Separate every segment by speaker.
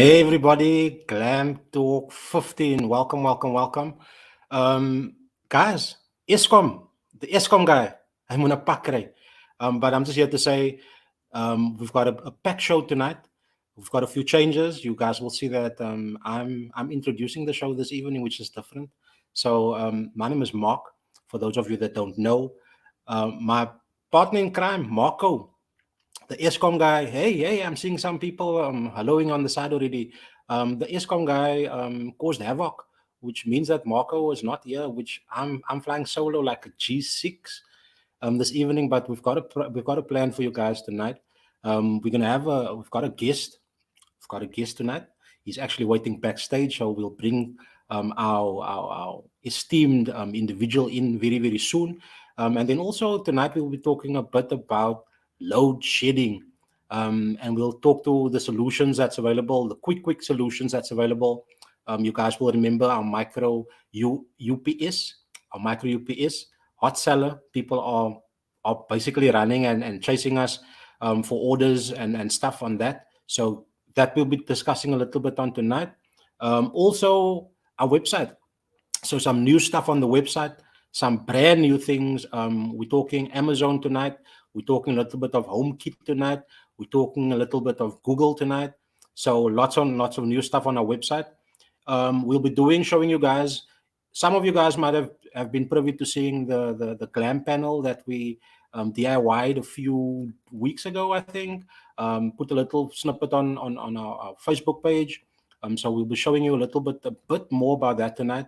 Speaker 1: Hey everybody, Glamtalk 15. Welcome, welcome, welcome. Guys, Eskom, the Eskom guy, I'm gonna pack right. But I'm just here to say we've got a packed show tonight. We've got a few changes. You guys will see that I'm introducing the show this evening, which is different. So my name is Mark. For those of you that don't know, my partner in crime, Marco, the ESCOM guy, hey, I'm seeing some people helloing on the side already. The ESCOM guy caused havoc, which means that Marco is not here, which I'm flying solo like a G6 this evening, but we've got a plan for you guys tonight. We've got a guest. We've got a guest tonight. He's actually waiting backstage, so we'll bring our esteemed individual in very, very soon. And then also tonight we'll be talking a bit about load shedding. And we'll talk to the solutions that's available, the quick solutions that's available. You guys will remember our UPS, our micro UPS, hot seller. People are basically running and chasing us for orders and stuff on that. So that we'll be discussing a little bit on tonight. Also, our website. So some new stuff on the website, some brand new things. We're talking Amazon tonight. We're talking a little bit of HomeKit tonight. We're talking a little bit of Google tonight. So lots of new stuff on our website. We'll be showing you guys. Some of you guys might have been privy to seeing the Glam Panel that we DIY'd a few weeks ago, I think. Put a little snippet on our Facebook page. So we'll be showing you a bit more about that tonight.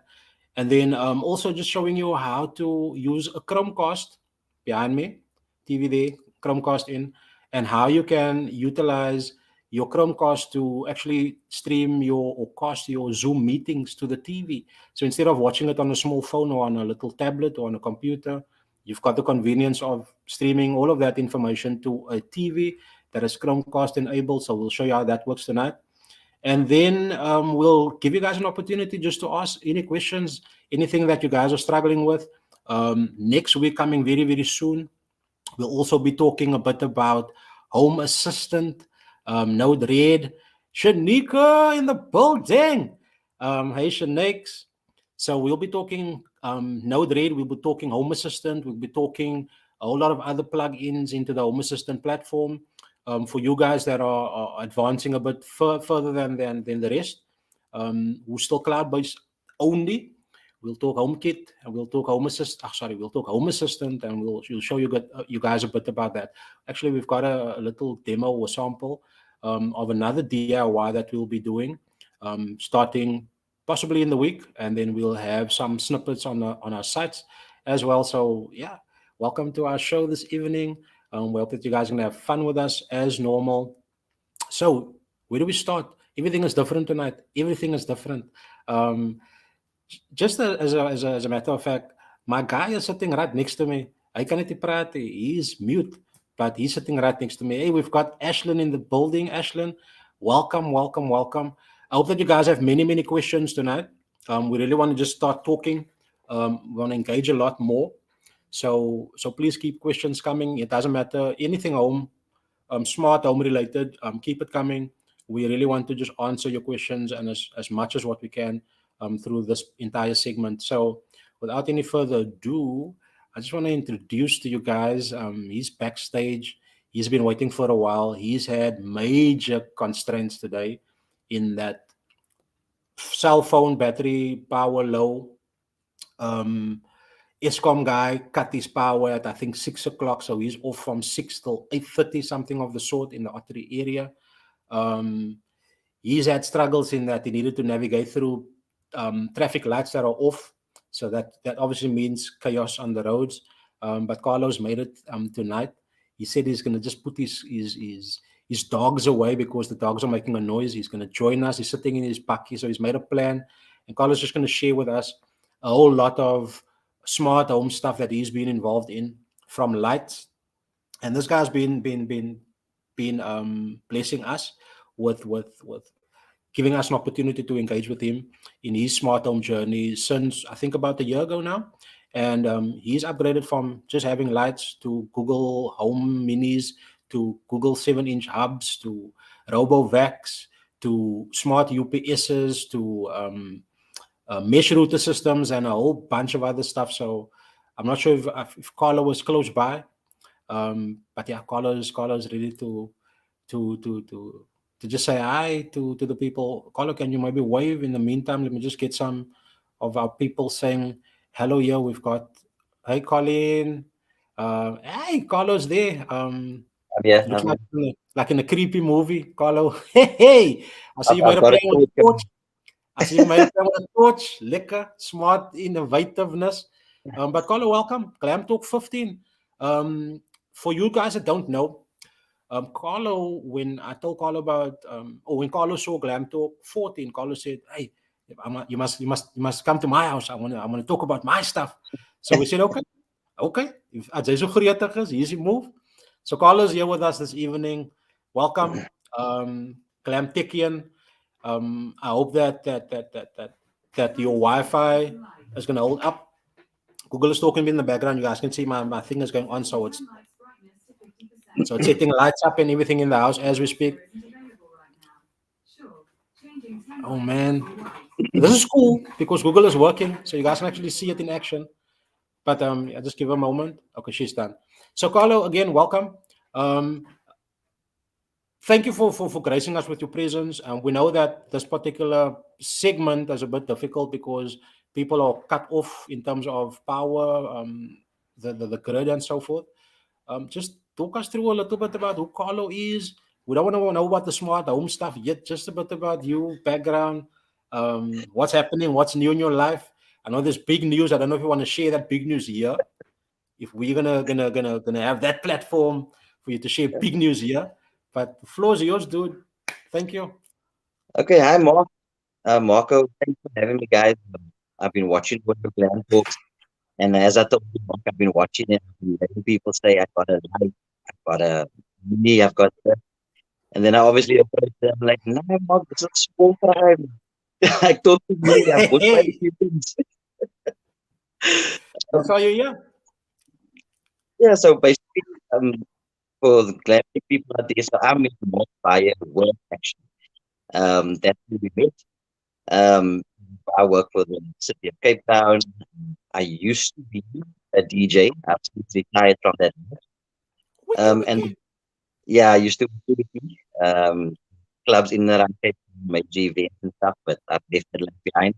Speaker 1: And then also just showing you how to use a Chromecast behind me, TV there, Chromecast in, and how you can utilize your Chromecast to actually stream or cast your Zoom meetings to the TV. So instead of watching it on a small phone or on a little tablet or on a computer, you've got the convenience of streaming all of that information to a TV that is Chromecast enabled. So we'll show you how that works tonight. And then we'll give you guys an opportunity just to ask any questions, anything that you guys are struggling with. Next week, coming very, very soon, we'll also be talking a bit about Home Assistant, Node Red, Shanika in the building. Hey, Shanix. So we'll be talking Node Red, we'll be talking Home Assistant, we'll be talking a whole lot of other plugins into the Home Assistant platform. For you guys that are advancing a bit further than the rest, who still cloud-based only, we'll talk HomeKit and we'll talk Home Assistant. We'll talk Home Assistant and we'll show you guys a bit about that. Actually, we've got a little demo or sample of another DIY that we'll be doing starting possibly in the week, and then we'll have some snippets on our sites as well. So yeah, welcome to our show this evening. We hope that you guys are gonna have fun with us as normal. So where do we start? Everything is different tonight. Everything is different. Um, just as a matter of fact, my guy is sitting right next to me. I can't praat. He's mute, but he's sitting right next to me. Hey, we've got Ashlyn in the building. Ashlyn, welcome, welcome, welcome. I hope that you guys have many questions tonight. We really want to just start talking. We want to engage a lot more. So please keep questions coming. It doesn't matter anything home, smart home related. Keep it coming. We really want to just answer your questions and as much as what we can through this entire segment. So without any further ado, I just want to introduce to you guys. He's backstage. He's been waiting for a while. He's had major constraints today in that cell phone battery power low. Um, Eskom guy cut his power at I think 6 o'clock, so he's off from 6 till 8:30, something of the sort in the Ottery area. Um, he's had struggles in that he needed to navigate through traffic lights that are off, so that obviously means chaos on the roads. But Carlos made it tonight. He said he's going to just put his dogs away because the dogs are making a noise. He's going to join us. He's sitting in his bakkie, so he's made a plan, and Carlos is just going to share with us a whole lot of smart home stuff that he's been involved in, from lights. And this guy's been blessing us with giving us an opportunity to engage with him in his smart home journey since I think about a year ago now. And he's upgraded from just having lights to Google Home Minis to Google 7-inch hubs to RoboVacs to smart UPSs, to mesh router systems, and a whole bunch of other stuff. So I'm not sure if Carlo was close by, but yeah, Carlo's ready to to to to just say hi to the people. Carlo, can you maybe wave in the meantime? Let me just get some of our people saying hello here. We've got hey Colin, hey Carlo's there.
Speaker 2: Yeah,
Speaker 1: Looks like in a creepy movie. Carlo, hey hey, I see you made
Speaker 2: I've
Speaker 1: a
Speaker 2: got a
Speaker 1: playing with
Speaker 2: thought
Speaker 1: the torch. I see you made a plan with a torch. Lekker, smart innovativeness. But Carlo, welcome. Glam Talk 15. For you guys that don't know, Carlo, when I told Carlo about, or when Carlo saw Glam Talk 14, Carlo said, "Hey, you must come to my house. I want to talk about my stuff." So we said, "Okay, okay. If as jy so gretig is, here's the move." So Carlo's here with us this evening. Welcome, Glamtechian. I hope that your Wi-Fi is going to hold up. Google is talking to me in the background. You guys can see my thing is going on, so it's setting lights up and everything in the house as we speak. Oh man, this is cool because Google is working, so you guys can actually see it in action. But I just give her a moment. Okay, she's done. So Carlo, again, welcome. Um, Thank you for gracing us with your presence. We know that this particular segment is a bit difficult because people are cut off in terms of power, the grid, and so forth. Just talk us through a little bit about who Carlo is. We don't want to know about the smart home stuff yet, just a bit about you, background, what's happening, what's new in your life. I know there's big news. I don't know if you want to share that big news here. If we're gonna have that platform for you to share big news here, but the floor is yours, dude. Thank you.
Speaker 2: Okay, hi Mark. Marco, thanks for having me, guys. I've been watching one of your Glam Talks, and as I told you, Mark, I've been watching it. I've been letting people say, I've got a light, I've got a mini, I've got this. And then I obviously approached them, like, no, Mark, this is small time. Like, talk to me. I've bought quite a
Speaker 1: Hey,
Speaker 2: few things.
Speaker 1: that's all you hear.
Speaker 2: Yeah, so basically, for the Glam people out there, so I'm in the most buyer work, actually. That's where we met. Um, I work for the city of Cape Town. I used to be a DJ. I've since retired from that.
Speaker 1: Wiki
Speaker 2: And
Speaker 1: wiki.
Speaker 2: yeah, I used to do clubs in and around Cape Town, major events and stuff, but I've left that life behind.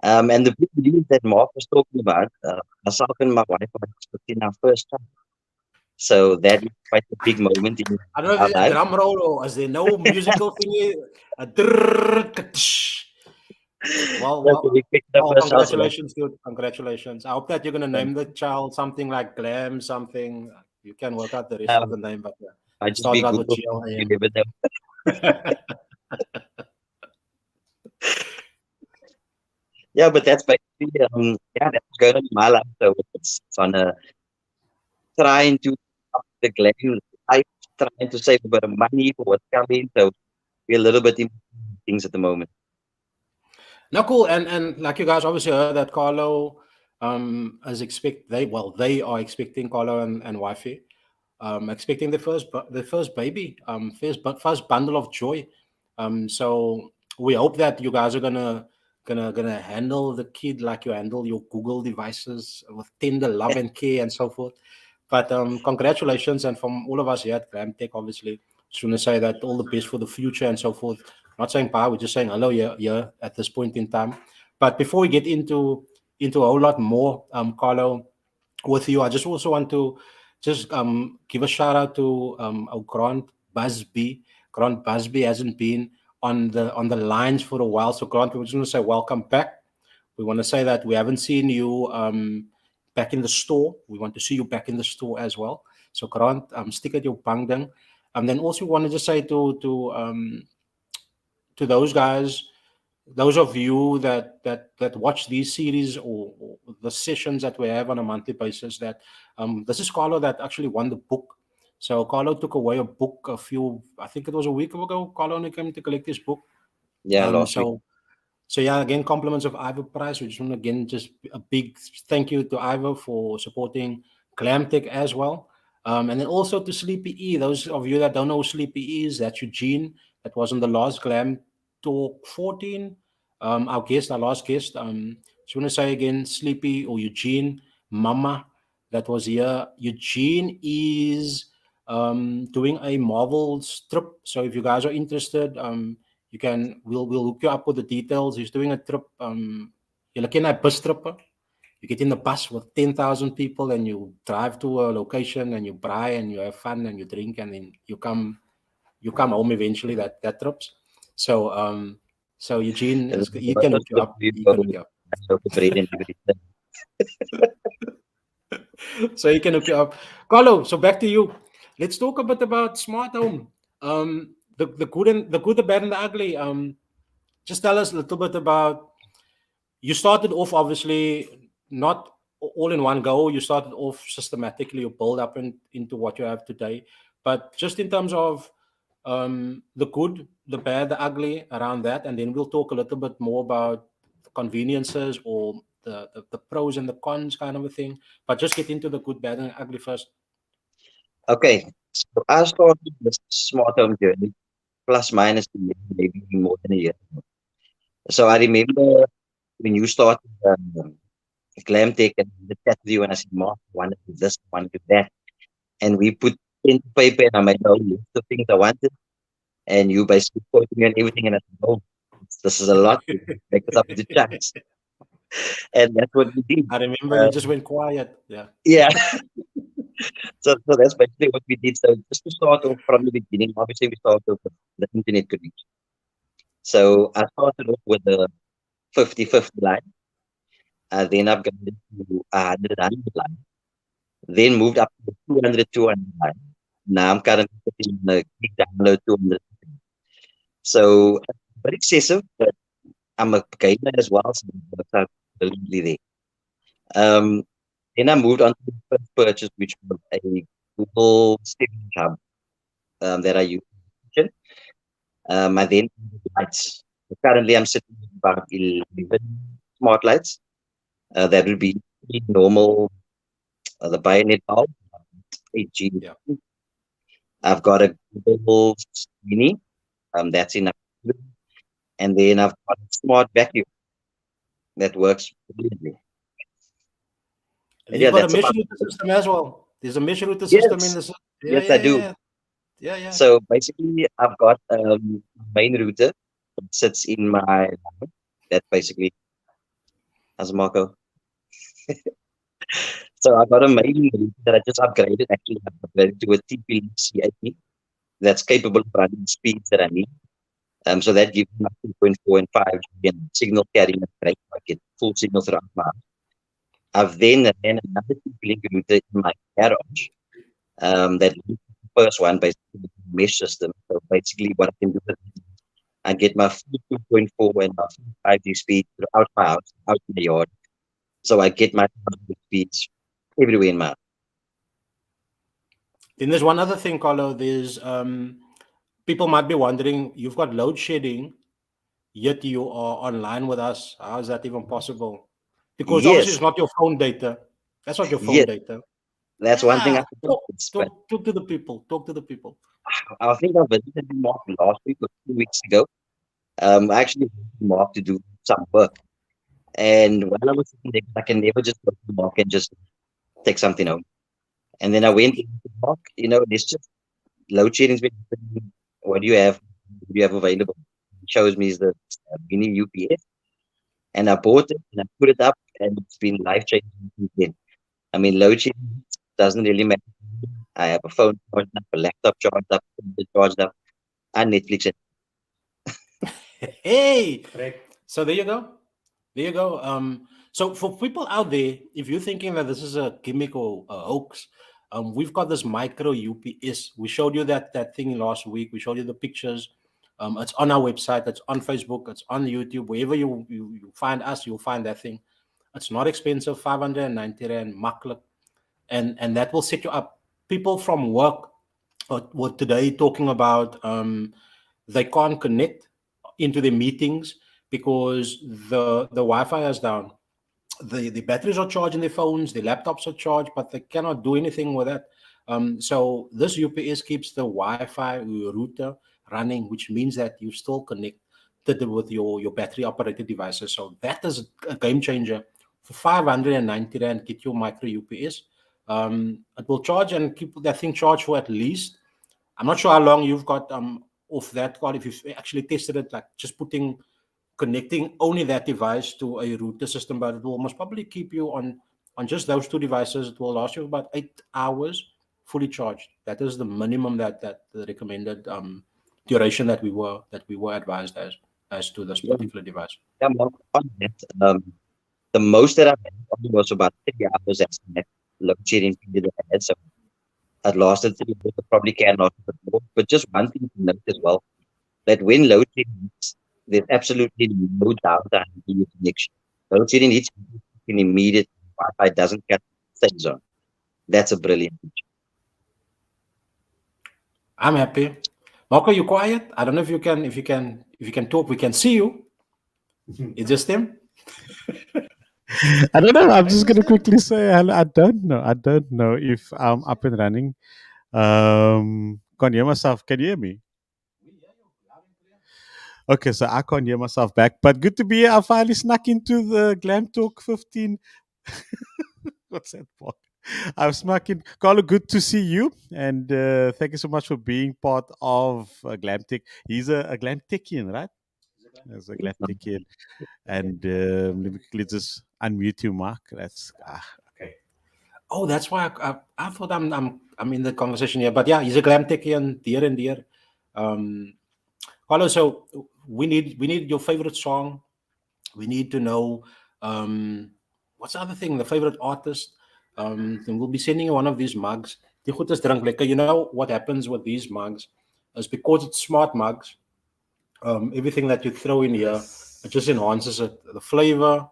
Speaker 2: And the big news that Mark was talking about, myself and my wife are expecting our first child. So that is quite a big moment in
Speaker 1: I don't know if
Speaker 2: our
Speaker 1: there's a
Speaker 2: life.
Speaker 1: drum roll or is there no musical thingy? A drrrr, ka-tsh. Well,
Speaker 2: So
Speaker 1: well,
Speaker 2: we picked our
Speaker 1: well,
Speaker 2: first child. So that,
Speaker 1: congratulations, dude. Congratulations. I hope that you're gonna name the child something like Glam something. You can work out the rest of
Speaker 2: um,
Speaker 1: the name, but yeah,
Speaker 2: might
Speaker 1: it
Speaker 2: just be
Speaker 1: started out with
Speaker 2: Google. You
Speaker 1: GLAM.
Speaker 2: never know. Yeah, but that's basically yeah, that's going on in my life. So it's on a trying to up the glam life, trying to save a bit of money for what's coming. So we're a little bit in things at the moment.
Speaker 1: No, cool. And like you guys obviously heard that Carlo is they are expecting Carlo and wifey expecting the first baby, first bundle of joy. So we hope that you guys are gonna handle the kid like you handle your Google devices with tender love and care and so forth. But congratulations, and from all of us here at Glamtech, obviously, just want to say that all the best for the future and so forth. Not saying bye, we're just saying hello here at this point in time. But before we get into a whole lot more, Carlo, with you, I just also want to just give a shout out to our Grant Busby. Grant Busby hasn't been on the lines for a while, so Grant, we just want to say welcome back. We want to say that we haven't seen you back in the store. We want to see you back in the store as well. So Grant, stick at your bangdang. And then also we want to just say to those guys, those of you that watch these series or the sessions that we have on a monthly basis, that this is Carlo that actually won the book. So Carlo took away a book I think it was a week ago. Carlo only came to collect his book.
Speaker 2: Yeah,
Speaker 1: um
Speaker 2: last week.
Speaker 1: so so yeah, again, compliments of Ivor Price. We just want to again just a big thank you to Ivor for supporting Glamtech as well. And then also to Sleepy E. Those of you that don't know who Sleepy E is, that's Eugene. that was on the last Glam Talk 14. Our last guest. Just want to say again, Sleepy or Eugene, Mama, that was here. Eugene is doing a Marvel trip. So if you guys are interested, you can. We'll hook you up with the details. He's doing a trip. You're looking at bus trip. You get in the bus with 10,000 people and you drive to a location and you braai and you have fun and you drink and then you come home eventually. That trips. So so Eugene
Speaker 2: And
Speaker 1: is, he can hook you up. He can hook you up.
Speaker 2: so the bread and everything.
Speaker 1: So he can hook you up. Carlo, so back to you. Let's talk a bit about smart home. The good and the good, the bad and the ugly. Just tell us a little bit about, you started off obviously not all in one go. You started off systematically. You build up into what you have today. But just in terms of the good, the bad, the ugly around that, and then we'll talk a little bit more about the conveniences or the pros and the cons kind of a thing. But just get into the good, bad, and ugly first.
Speaker 2: Okay, so I started this smart home journey plus minus a year, maybe more than a year. So I remember when you started Glamtech and the chat with you and I said, Mark, I want to do this, I want to do that. And we put pen to paper and I made a whole list of things I wanted. And you basically quoted me on everything and I said, oh, this is a lot. Make us up into chunks. And that's what we did.
Speaker 1: I remember you just went quiet. Yeah.
Speaker 2: Yeah. So that's basically what we did. So just to start off from the beginning, obviously we started off with the internet connection. So I started off with the 50-50 line. Then upgraded to 100 line. Then moved up to the 200 line. Now I'm currently putting the gig download 200. So very excessive, but I'm a gamer as well, so it works out brilliantly there. Then I moved on to the first purchase, which was a Google storage hub that I use. I then lights. So currently, I'm sitting with about 11 smart lights. That would be normal, the Bayonet bulb, 8G.
Speaker 1: Yeah.
Speaker 2: I've got a Google Mini, that's enough. And then I've got a smart vacuum that works brilliantly.
Speaker 1: And
Speaker 2: Yeah,
Speaker 1: you've got a
Speaker 2: that's
Speaker 1: mesh
Speaker 2: about
Speaker 1: router system as well. There's a mesh router system in
Speaker 2: yes,
Speaker 1: the system. Yeah,
Speaker 2: yes, I
Speaker 1: yeah,
Speaker 2: do.
Speaker 1: yeah, yeah, yeah.
Speaker 2: So basically, I've got main router that sits in my that basically as Marco. So I got a main router that I just upgraded. Actually, I upgraded to a TP-C80 that's capable of running speeds that I need. So that gives me 2.4 and 5G and signal carrying a great. I get full signal throughout my house. I've then ran another TP-Link router in my garage. That first one basically the mesh system. So basically, what I can do is I get my full 2.4 and my full 5G speed throughout my house, out in the yard. So I get my speeds everywhere in my house.
Speaker 1: Then there's one other thing, Carlo. There's people might be wondering, you've got load shedding, yet you are online with us. How is that even possible? Because obviously
Speaker 2: Yes,
Speaker 1: it's not your phone data. That's not your phone
Speaker 2: yes,
Speaker 1: data.
Speaker 2: that's one thing I
Speaker 1: Yeah.
Speaker 2: forgot. But
Speaker 1: Talk to the people. Talk to the people.
Speaker 2: I think I visited Mark last week or 2 weeks ago. I actually went to Mark to do some work. And while I was sitting there, I can never just go to Mark and just take something home. And then I went to Mark, there's just load shedding's been happening. What do you have? What do you have available? It shows me is the mini UPS. And I bought it and I put it up and it's been life changing since then. I mean, load shedding doesn't really matter. I have a phone charged up, a laptop charged up, computer charged up, and Netflix.
Speaker 1: Hey.
Speaker 3: Correct.
Speaker 1: So there you go. There you go. So for people out there, if you're thinking that this is a gimmick or a hoax, we've got this micro UPS. We showed you that thing last week. We showed you the pictures. It's on our website. It's on Facebook. It's on YouTube. Wherever you find us, you'll find that thing. It's not expensive. 590 rand, maklik, and that will set you up. People from work were today talking about they can't connect into the meetings because the Wi-Fi is down. The batteries are charged in their phones, the laptops are charged, but they cannot do anything with that. So this UPS keeps the Wi-Fi router running, which means that you still connected with your battery operated devices. So that is a game changer. For 590 Rand, get your micro UPS. It will charge and keep that thing charged for at least, I'm not sure how long you've got off that card. If you've actually tested it, like just connecting only that device to a router system, but it will most probably keep you on just those two devices. It will last you about 8 hours fully charged. That is the minimum that the recommended duration that we were advised as to this
Speaker 2: Yeah,
Speaker 1: particular device.
Speaker 2: yeah, Mark, on that, the most that I've had probably was about 3 hours as that load shedding period that I had. So it lasted 3 hours. It probably can last a bit more. But just one thing to note as well, that when load shedding hits, there's absolutely no downtime in your connection. Load shedding hits in immediate, Wi-Fi doesn't cut, stays on. That's a brilliant feature.
Speaker 1: I'm happy. Marco, you quiet? I don't know if you can talk. We can see you. It's just him.
Speaker 3: I don't know. I'm just gonna quickly say I don't know. I don't know if I'm up and running. Can't hear myself. Can you hear me? Okay, so I can't hear myself back. But good to be here. I finally snuck into the Glamtalk 15. What's that for? I've snuck in. Carlo, good to see you. And thank you so much for being part of Glamtech. He's a Glamtechian, right? He's a Glamtechian. And let me quickly just unmute you, Mark. That's
Speaker 1: Okay. Oh, that's why I thought I'm in the conversation here. But yeah, he's a Glamtechian, dear and dear. Carlo, so we need your favorite song. We need to know what's the other thing, the favorite artist. And we'll be sending you one of these mugs. Die goed is drink lekker. You know what happens with these mugs is because it's smart mugs. Everything that you throw in here, it just enhances it. The flavor.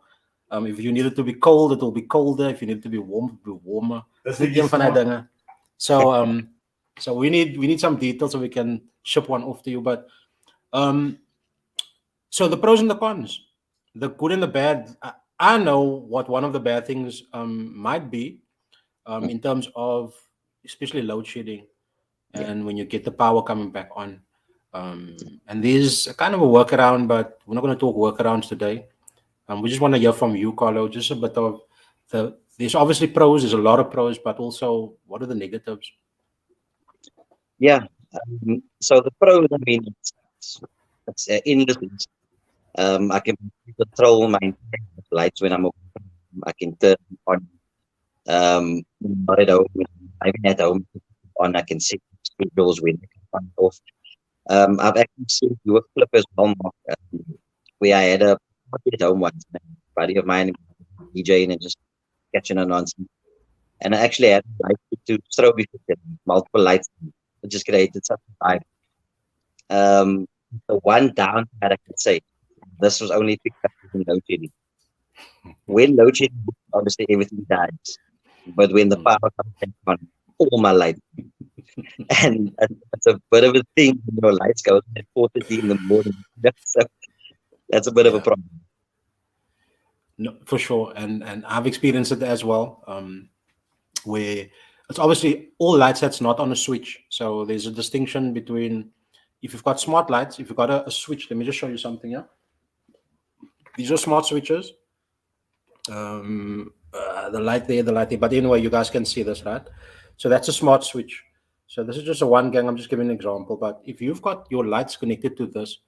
Speaker 1: If you need it to be cold, it will be colder. If you need it to be warm, it will be warmer. So we need some details so we can ship one off to you. But so the pros and the cons, the good and the bad. I know what one of the bad things might be in terms of especially load shedding and when you get the power coming back on. And there's a kind of a workaround, but we're not going to talk workarounds today. We just want to hear from you, Carlo, just a bit of there's obviously pros, there's a lot of pros, but also what are the negatives?
Speaker 2: Yeah. So the pros, I mean, it's endless. I can control my lights when I'm away. I can turn on. Not at home. I'm at home on. I can set schedules when I can on off. I've actually seen you a clip as well, Mark, where I had a party at home once. And a buddy of mine DJing and just catching a nonsense. And I actually had a light to throw before multiple lights, which just created such a vibe. The one downside I can say, this was only picked up in load shedding. When load shedding, obviously everything dies. But when the power comes back on, all my lights. And it's a bit of a thing when your lights go at 4:30 in the morning. So that's a bit of a problem.
Speaker 1: No, for sure, and I've experienced it as well. Where it's obviously all lights that's not on a switch. So there's a distinction between if you've got smart lights, if you've got a switch. Let me just show you something here. These are smart switches. The light there, the light there. But anyway, you guys can see this, right? So that's a smart switch. So this is just a one gang. I'm just giving an example. But if you've got your lights connected to this,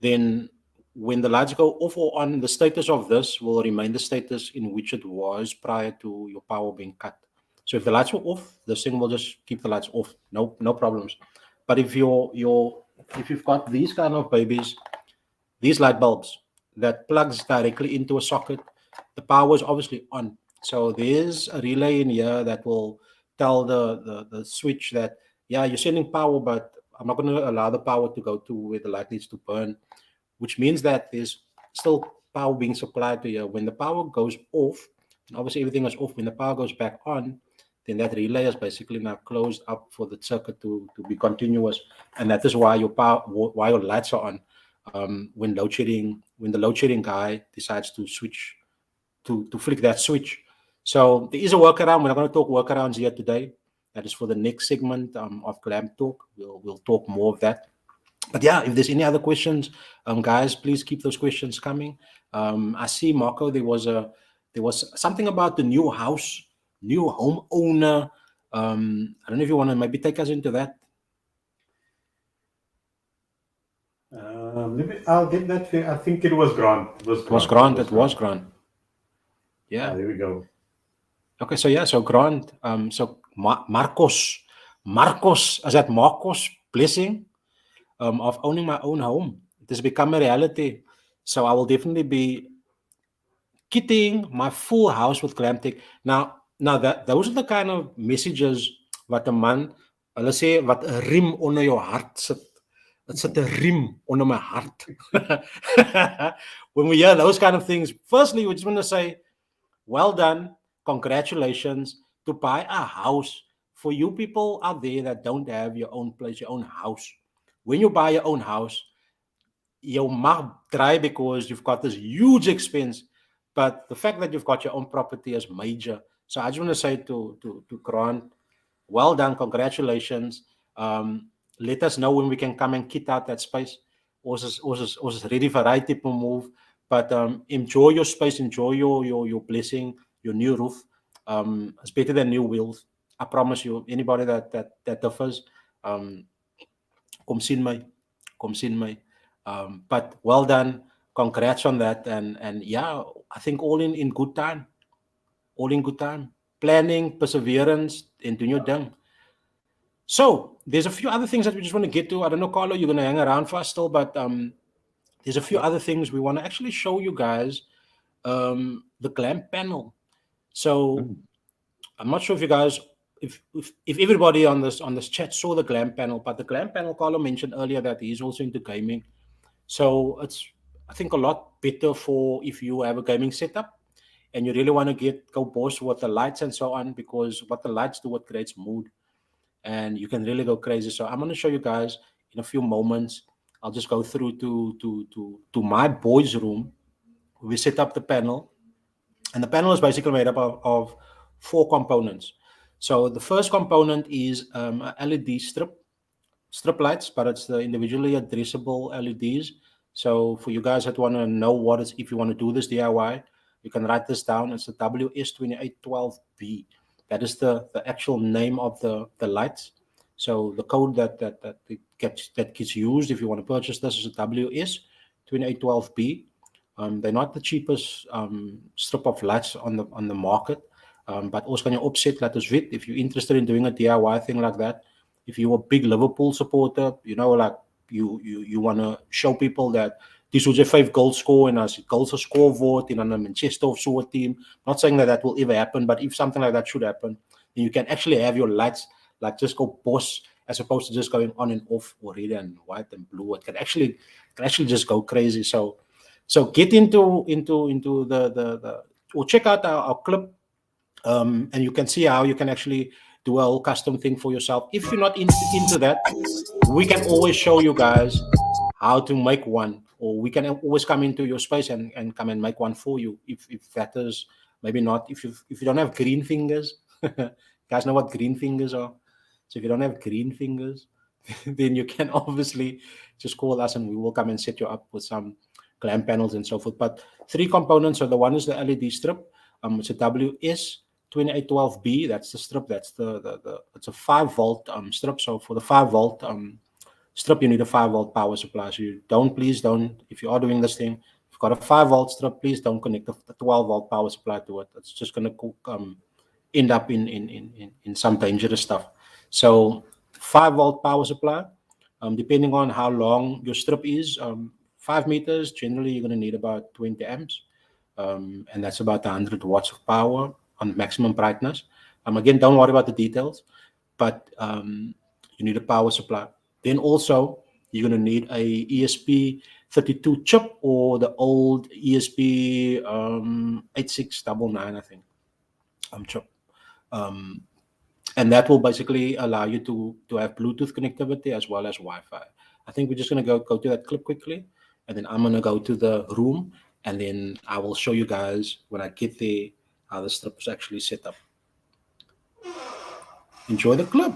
Speaker 1: then when the lights go off or on, the status of this will remain the status in which it was prior to your power being cut. So if the lights were off, this thing will just keep the lights off. No problems. But if you've got these kind of babies, these light bulbs that plugs directly into a socket, the power is obviously on. So there's a relay in here that will tell the switch that, yeah, you're sending power, but I'm not going to allow the power to go to where the light needs to burn, which means that there's still power being supplied to you. When the power goes off, and obviously everything is off, when the power goes back on, then that relay is basically now closed up for the circuit to be continuous. And that is why why your lights are on. When the load shedding guy decides to switch to flick that switch. So there is a workaround. We're not going to talk workarounds here today. That is for the next segment of Glam Talk. We'll talk more of that. But yeah, if there's any other questions, guys, please keep those questions coming. I see, Marco, there was something about the new house, new homeowner. I don't know if you want to maybe take us into that.
Speaker 3: Maybe I'll get that thing. I think it was Grant.
Speaker 1: It was Grant. It was Grant. Yeah.
Speaker 3: There we go.
Speaker 1: Okay, so yeah, so Grant, so Marcos, is that Marcos' blessing of owning my own home? It has become a reality. So I will definitely be kitting my full house with Glamtech. Now that those are the kind of messages wat 'n man, hulle sê wat 'n riem onder jou hart sit. Dit sit 'n riem onder my heart. When we hear those kind of things, firstly, we just want to say, well done, congratulations to buy a house. For you people out there that don't have your own place, your own house, when you buy your own house, you mag try because you've got this huge expense, but the fact that you've got your own property is major. So I just want to say to Grant, well done, congratulations. Let us know when we can come and kit out that space. Also ready for right type of move. But enjoy your space, enjoy your blessing, your new roof. It's better than new wheels. I promise you. Anybody that differs, kom sien my. But well done, congrats on that, and yeah, I think all in good time, planning, perseverance, and doing your done. So there's a few other things that we just want to get to. I don't know, Carlo, you're gonna hang around for us still, but there's a few other things we want to actually show you guys. The Glam Panel. So I'm not sure if you guys, if everybody on this chat saw the Glam Panel, but the Glam Panel, Carlo mentioned earlier that he's also into gaming. So it's, I think, a lot better for if you have a gaming setup and you really want to go boss with the lights and so on, because what the lights do, what creates mood, and you can really go crazy. So I'm going to show you guys in a few moments. I'll just go through to my boys' room. We set up the panel, and the panel is basically made up of four components. So the first component is a LED strip lights, but it's the individually addressable LEDs. So for you guys that want to know what is, if you want to do this DIY, you can write this down. It's the WS2812B. That is the actual name of the lights. So the code that gets used if you want to purchase this is a WS2812B. They're not the cheapest strip of lights on the market, but also can you offset that as wit if you're interested in doing a DIY thing like that. If you're a big Liverpool supporter, like you want to show people that this was a 5 goal score and as goals a scoreboard in a Manchester of sort team. Not saying that will ever happen, but if something like that should happen, then you can actually have your lights like just go boss as opposed to just going on and off or red and white and blue. It can actually just go crazy. So get into the or check out our clip, and you can see how you can actually do a whole custom thing for yourself. If you're not into that, we can always show you guys how to make one, or we can always come into your space and come and make one for you. If that is maybe not, if you don't have green fingers, guys know what green fingers are. So if you don't have green fingers, then you can obviously just call us and we will come and set you up with some Glam panels and so forth. But three components. So the one is the LED strip. It's a WS2812B. That's the strip. That's the it's a 5-volt strip. So for the 5-volt strip, you need a 5-volt power supply. So please don't, if you are doing this thing, if you've got a 5-volt strip, please don't connect the 12-volt power supply to it. It's just going to end up in some dangerous stuff. So 5-volt power supply, depending on how long your strip is, 5 meters, generally you're going to need about 20 amps. And that's about 100 watts of power on maximum brightness. Again, don't worry about the details, but you need a power supply. Then also, you're going to need a ESP32 chip or the old ESP 8699, I think, chip. And that will basically allow you to have Bluetooth connectivity as well as Wi-Fi. I think we're just going to go to that clip quickly, and then I'm going to go to the room, and then I will show you guys when I get there how the strip is actually set up. Enjoy the clip.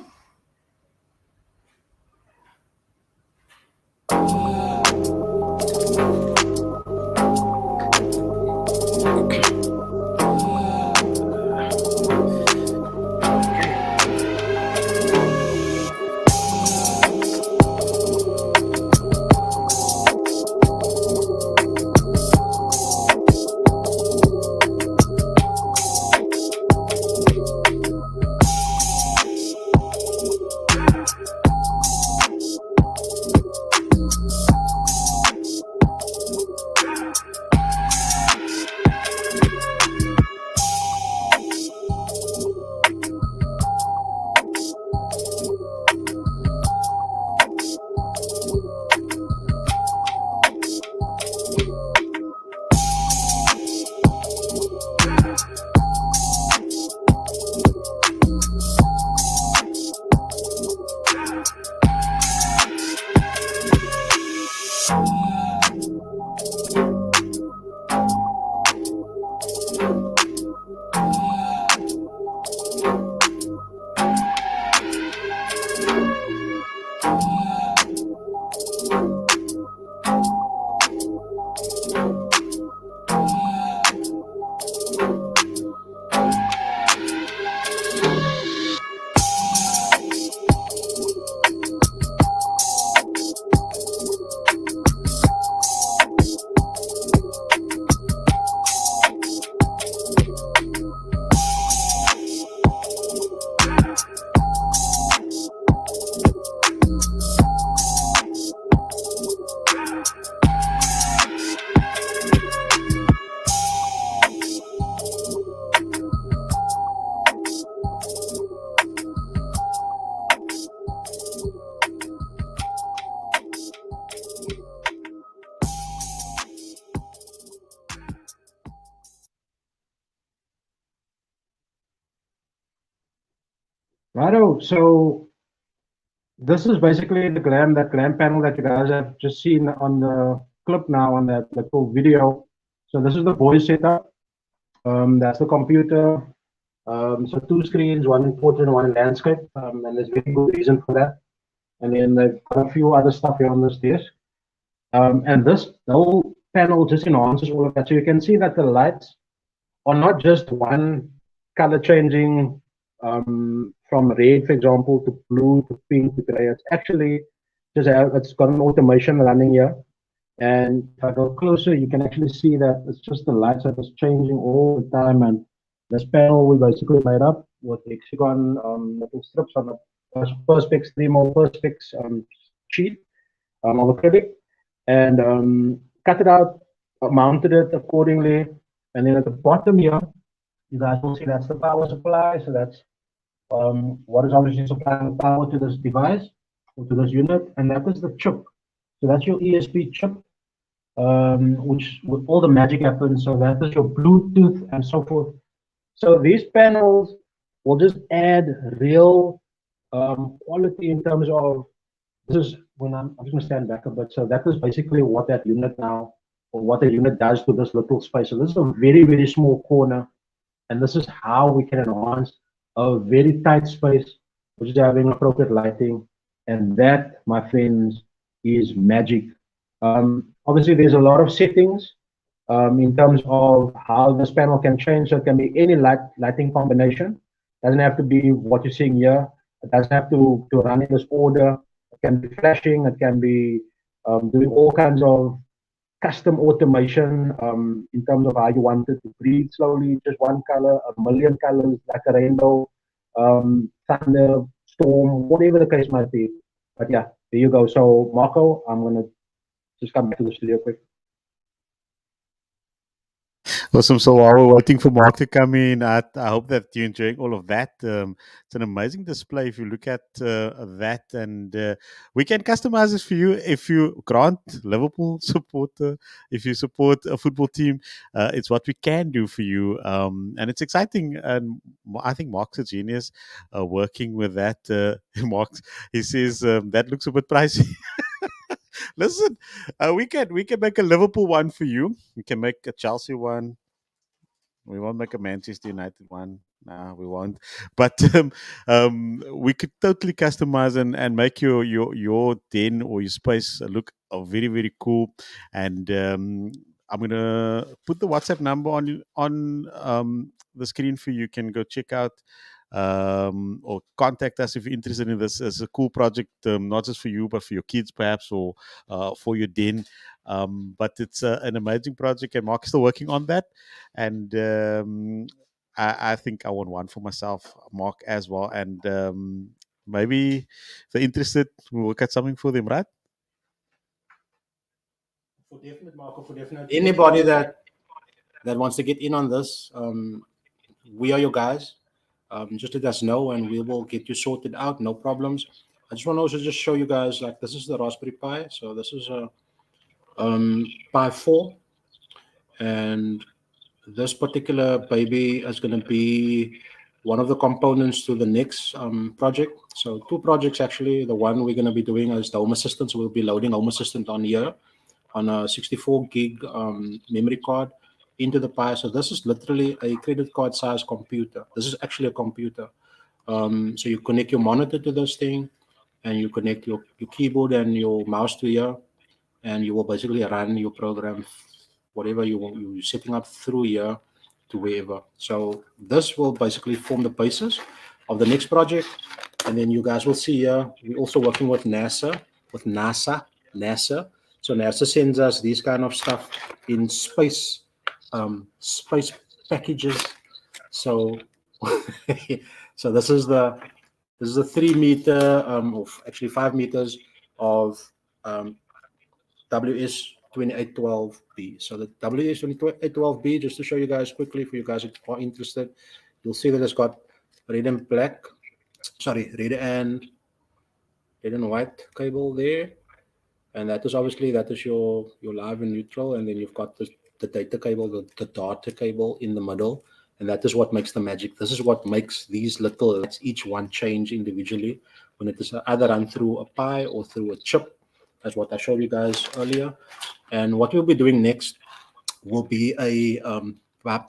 Speaker 1: Righto. So this is basically that glam panel that you guys have just seen on the clip now on that little video. So this is the voice setup. That's the computer. So two screens, one in portrait and one in landscape. And there's very good reason for that. And then they've got a few other stuff here on this desk. And the whole panel just enhances all of that. So you can see that the lights are not just one color changing from red, for example, to blue to pink to gray. It's actually it's got an automation running here. And if I go closer, you can actually see that it's just the lights that is changing all the time. And this panel we basically made up with hexagon little strips on the Perspex 3 more Perspex sheet of acrylic, and cut it out, mounted it accordingly. And then at the bottom here, you guys will see that's the power supply. So that's what is obviously supplying power to this device or to this unit, and that is the chip. So that's your ESP chip, which with all the magic happens. So that is your Bluetooth and so forth. So these panels will just add real quality in terms of this is when I'm just gonna stand back a bit. So that is basically what that unit now, or what the unit does to this little space. So this is a very, very small corner, and this is how we can enhance a very tight space, which is having appropriate lighting. And that, my friends, is magic. Obviously, there's a lot of settings in terms of how this panel can change. So it can be any lighting combination. It doesn't have to be what you're seeing here. It doesn't have to run in this order. It can be flashing. It can be doing all kinds of custom automation in terms of how you want it to breathe slowly, just one color, a million colors, like a rainbow, thunder, storm, whatever the case might be. But yeah, there you go. So Marco, I'm gonna just come back to the studio quick.
Speaker 3: Awesome. So while we're waiting for Mark to come in, I hope that you're enjoying all of that. It's an amazing display if you look at that, and we can customize it for you if you grant Liverpool supporter, if you support a football team. It's what we can do for you, and it's exciting. And I think Mark's a genius working with that. Mark, he says that looks a bit pricey. Listen, we can make a Liverpool one for you. We can make a Chelsea one. We won't make a Manchester United one. Nah, we won't. But we could totally customize and make your den or your space look very very cool. And I'm gonna put the WhatsApp number on the screen for you. You can go check out or contact us if you're interested in this. It's a cool project, not just for you but for your kids perhaps, or for your den. But it's an amazing project, and Mark is still working on that. And I think I want one for myself, Mark as well. And maybe if they're interested, we'll work out something for them, right?
Speaker 1: For definite, Marco, for definite. Anybody that wants to get in on this, we are your guys. Just let us know and we will get you sorted out. No problems. I just want to also just show you guys, like, this is the Raspberry Pi. So this is a Pi 4, and this particular baby is going to be one of the components to the next project. So two projects actually. The one we're going to be doing is the Home Assistant. So we'll be loading Home Assistant on here on a 64 gig memory card into the Pi. So this is literally a credit card size computer. This is actually a computer. So you connect your monitor to this thing, and you connect your keyboard and your mouse to here, and you will basically run your program, whatever you're setting up through here to wherever. So this will basically form the basis of the next project. And then you guys will see here, we're also working with NASA. So NASA sends us these kind of stuff in space packages. So so this is a 3 meter of actually 5 meters of WS2812B. So the WS2812B, just to show you guys quickly, for you guys who are interested, you'll see that it's got red and red and white cable there. And that is obviously, that is your live and neutral. And then you've got the data cable, the data cable in the middle. And that is what makes the magic. This is what makes these little lights, each one change individually when it is either run through a Pi or through a chip. That's what I showed you guys earlier. And what we'll be doing next will be a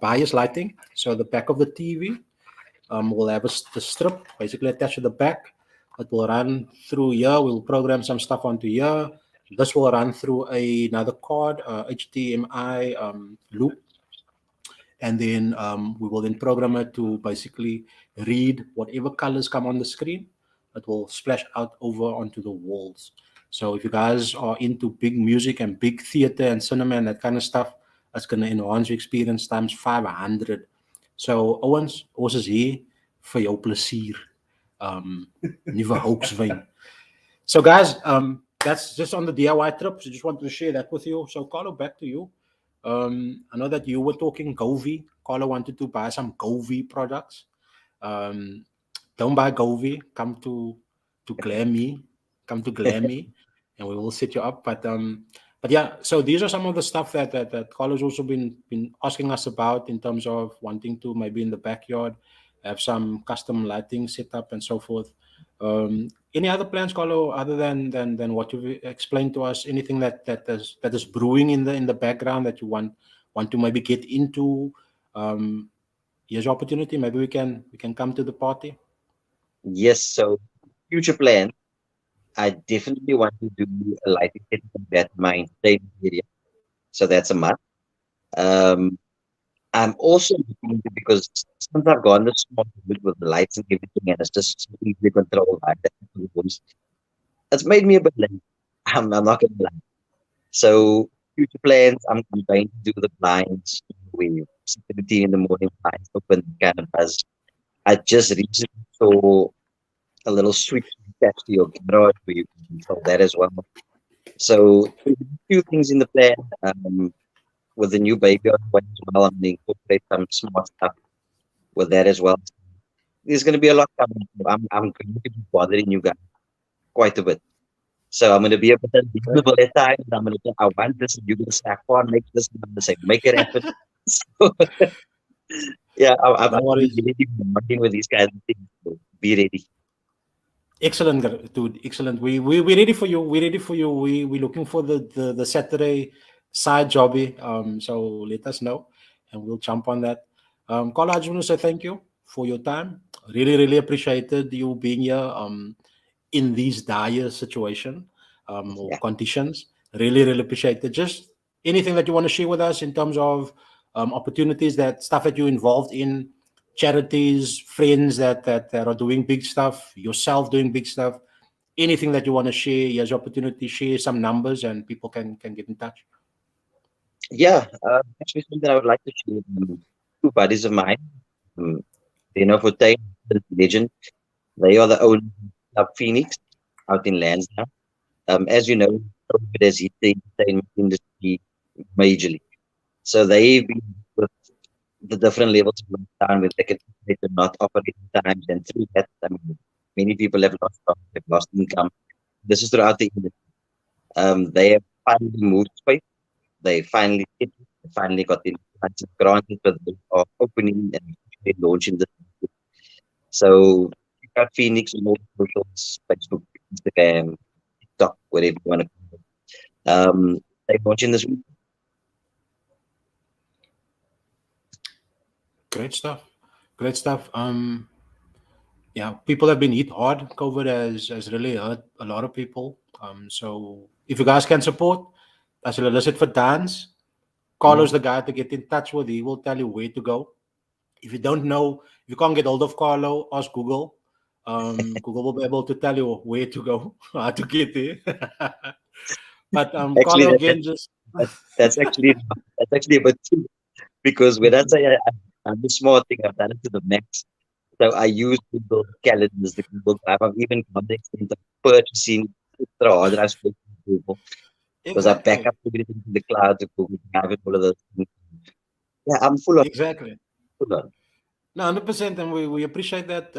Speaker 1: bias lighting. So the back of the TV will have the strip basically attached to the back. It will run through here. We'll program some stuff onto here. This will run through another card, HDMI loop. And then we will then program it to basically read whatever colors come on the screen. It will splash out over onto the walls. So if you guys are into big music and big theater and cinema and that kind of stuff, that's going to enhance your experience times 500. So Owens, ons is hier vir jou plesier. Nuwe hoopswyn. So guys, that's just on the DIY trip. So just wanted to share that with you. So Carlo, back to you. I know that you were talking Govee. Carlo wanted to buy some Govee products. Don't buy Govee. Come to Glammy. Come to Glammy, and we will set you up. But yeah. So these are some of the stuff that Carlo's also been asking us about in terms of wanting to maybe in the backyard have some custom lighting set up and so forth. Any other plans, Carlo, other than what you've explained to us? Anything that is brewing in the background that you want to maybe get into? Here's your opportunity. Maybe we can come to the party.
Speaker 2: Yes. So future plan, I definitely want to do a lighting set at my entertainment area. So that's a must. I'm also looking into, because since I've gone this small with the lights and everything, and it's just so easily controlled like that, it's made me a bit late. I'm not going to lie. So future plans, I'm going to do the blinds with 6:30 in the morning, blinds open, kind of buzz. I just recently saw a little switch attached to your garage where you can control that as well. So a few things in the plan. With the new baby on the way as well, I'm going to incorporate some smart stuff with that as well. There's going to be a lot coming. I'm going to be bothering you guys quite a bit. So I'm going to be a bit unreasonable at times. I'm going to say, I want this, and you're going to say, I can't make this, and I'm going to say, make it happen. So, yeah, I'm really working with these kinds of things. So be ready.
Speaker 1: Excellent, dude. Excellent. We're ready for you. We're ready for you. We're looking for the Saturday side jobby. So let us know, and we'll jump on that. Carlo, I just want to say thank you for your time. Really, really appreciated you being here in these dire situation or
Speaker 2: Yeah.
Speaker 1: conditions. Really, really appreciate it. Just anything that you want to share with us in terms of opportunities, that stuff that you're involved in, charities, friends that are doing big stuff, yourself doing big stuff. Anything that you want to share, here's your opportunity. Share some numbers, and people can get in touch.
Speaker 2: Yeah. Actually, something I would like to share. Two buddies of mine. Um, they know for time legend. They are the owners of Phoenix out in Lansdowne. As you know, COVID has hit the entertainment industry majorly. So they've been with the different levels of lockdown where they can operate or not operating times, and through that, I mean, many people have lost jobs, have lost income. This is throughout the industry. They have finally moved space. They finally hit it. They finally got the license granted, but they are opening and launching this. So you got Phoenix on all the socials, Facebook, Instagram, TikTok, wherever you want to. They're launching this week.
Speaker 1: Great stuff. Great stuff. Yeah, people have been hit hard. COVID has really hurt a lot of people. So if you guys can support, I solicit for dance. Carlos
Speaker 2: Mhm.
Speaker 1: the guy to get in touch with. He will tell you where to go. If you don't know, if you can't get hold of Carlo, ask Google. Google will be able to tell you where to go, how to get there. But
Speaker 2: Actually,
Speaker 1: Carlo again, just
Speaker 2: that, that's actually that's actually a bit too, because when I say I'm a smart thing, I've done it to the max. So I use Google calendars, the Google Drive. I've even gone the extent of purchasing extra hard drives from Google because I back
Speaker 1: exactly,
Speaker 2: up everything to the cloud to Google Drive and all of those things. Yeah, I'm full on.
Speaker 1: exactly.
Speaker 2: Full on.
Speaker 1: No, 100%, and we appreciate that.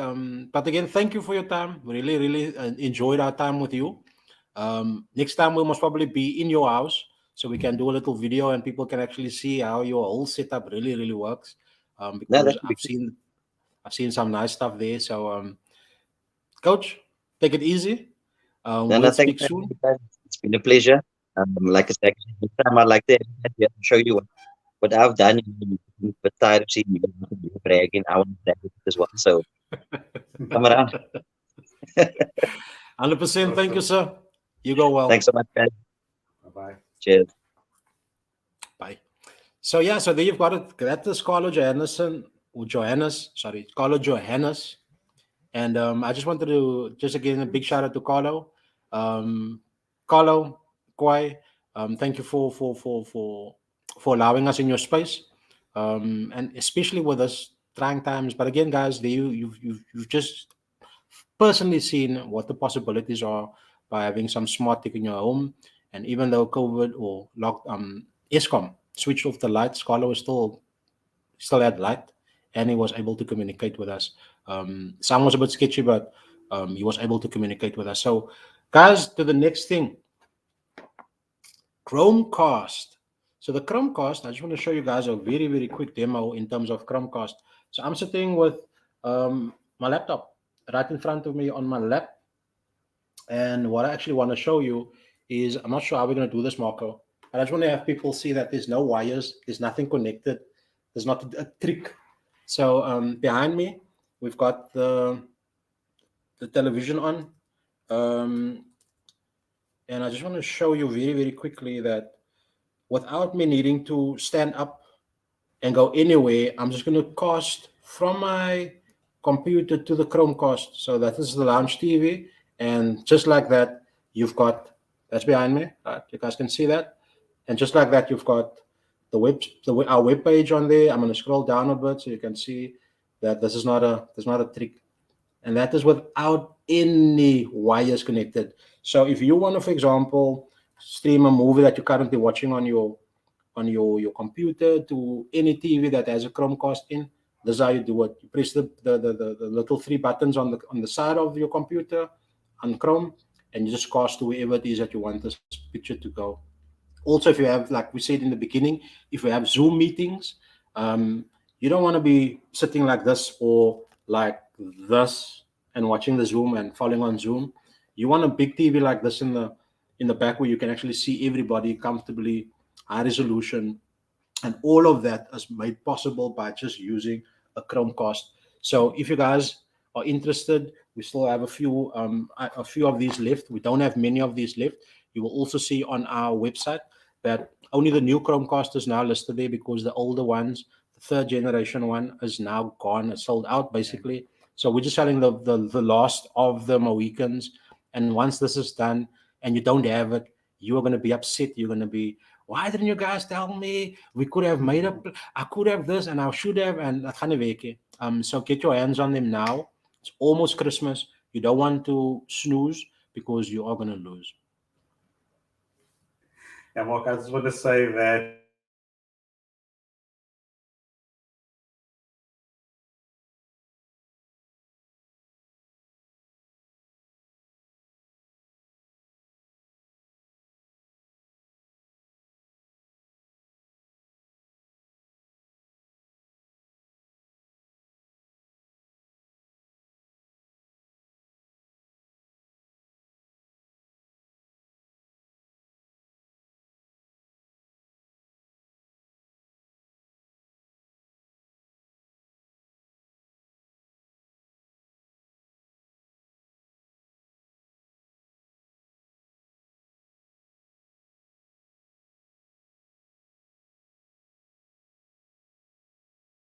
Speaker 1: But again, thank you for your time. We really, really enjoyed our time with you. Next time we must probably be in your house so we can do a little video and people can actually see how your whole setup really, really works.
Speaker 2: No, that
Speaker 1: Because
Speaker 2: would be good.
Speaker 1: I've seen some nice stuff there. So, Coach, take it easy.
Speaker 2: No,
Speaker 1: We'll
Speaker 2: no, thanks
Speaker 1: speak
Speaker 2: for having
Speaker 1: soon.
Speaker 2: me, guys. It's been a pleasure. Like I said, next time I'd like to show you what I've done. But tired of seeing you bragging. I want to brag with it as well. So come around.
Speaker 1: 100%. Thank you, sir. You go
Speaker 2: Thanks
Speaker 1: well.
Speaker 2: so much, guys.
Speaker 3: Bye bye.
Speaker 2: Cheers.
Speaker 1: Bye. So yeah, so there you've got it. That is Carlo Johannesson or Johannes, sorry, Carlo Johannes. And I just wanted to just again a big shout out to Carlo. Um, Carlo, Kwai, thank you for allowing us in your space. And especially with us trying times. But again, guys, you've just personally seen what the possibilities are by having some smart tech in your home. And even though COVID or locked ESCOM switched off the lights, Carlo was still had light, and he was able to communicate with us. Sound was a bit sketchy, but he was able to communicate with us. So, guys, to the next thing, Chromecast. So the Chromecast, I just want to show you guys a very, very quick demo in terms of Chromecast. So I'm sitting with my laptop right in front of me on my lap. And what I actually want to show you is, I'm not sure how we're going to do this, Marco. But I just want to have people see that there's no wires, there's nothing connected, there's not a trick. So behind me, we've got the television on. Um, and I just want to show you very, very quickly that without me needing to stand up and go anywhere, I'm just going to cast from my computer to the Chromecast. So that is the lounge TV. And just like that, you've got, that's behind me. Right? You guys can see that. And just like that, you've got our web page on there. I'm going to scroll down a bit so you can see that there's not a trick, and that is without any wires connected. So if you want to, for example, stream a movie that you're currently watching on your computer to any TV that has a Chromecast in, this is how you do it. You press the little three buttons on the side of your computer on Chrome, and you just cast to wherever it is that you want this picture to go. Also, if you have, like we said in the beginning, if you have Zoom meetings, um, you don't want to be sitting like this or like this and watching the Zoom and following on Zoom. You want a big TV like this in the back where you can actually see everybody comfortably, high resolution, And all of that is made possible by just using a Chromecast. So if you guys are interested, we still have a few of these left. We don't have many of these left. You will also see on our website that only the new Chromecast is now listed there, because the older ones, the third generation one, is now gone. It's sold out basically. So we're just selling the last of the Mohicans. And once this is done and you don't have it, you are going to be upset. You're going to be, why didn't you guys tell me? We could have made up. I could have this and I should have. And dat gaan nie werk nie. So get your hands on them now. It's almost Christmas. You don't want to snooze, because you are going to lose.
Speaker 3: Yeah, Mark, I just want to say that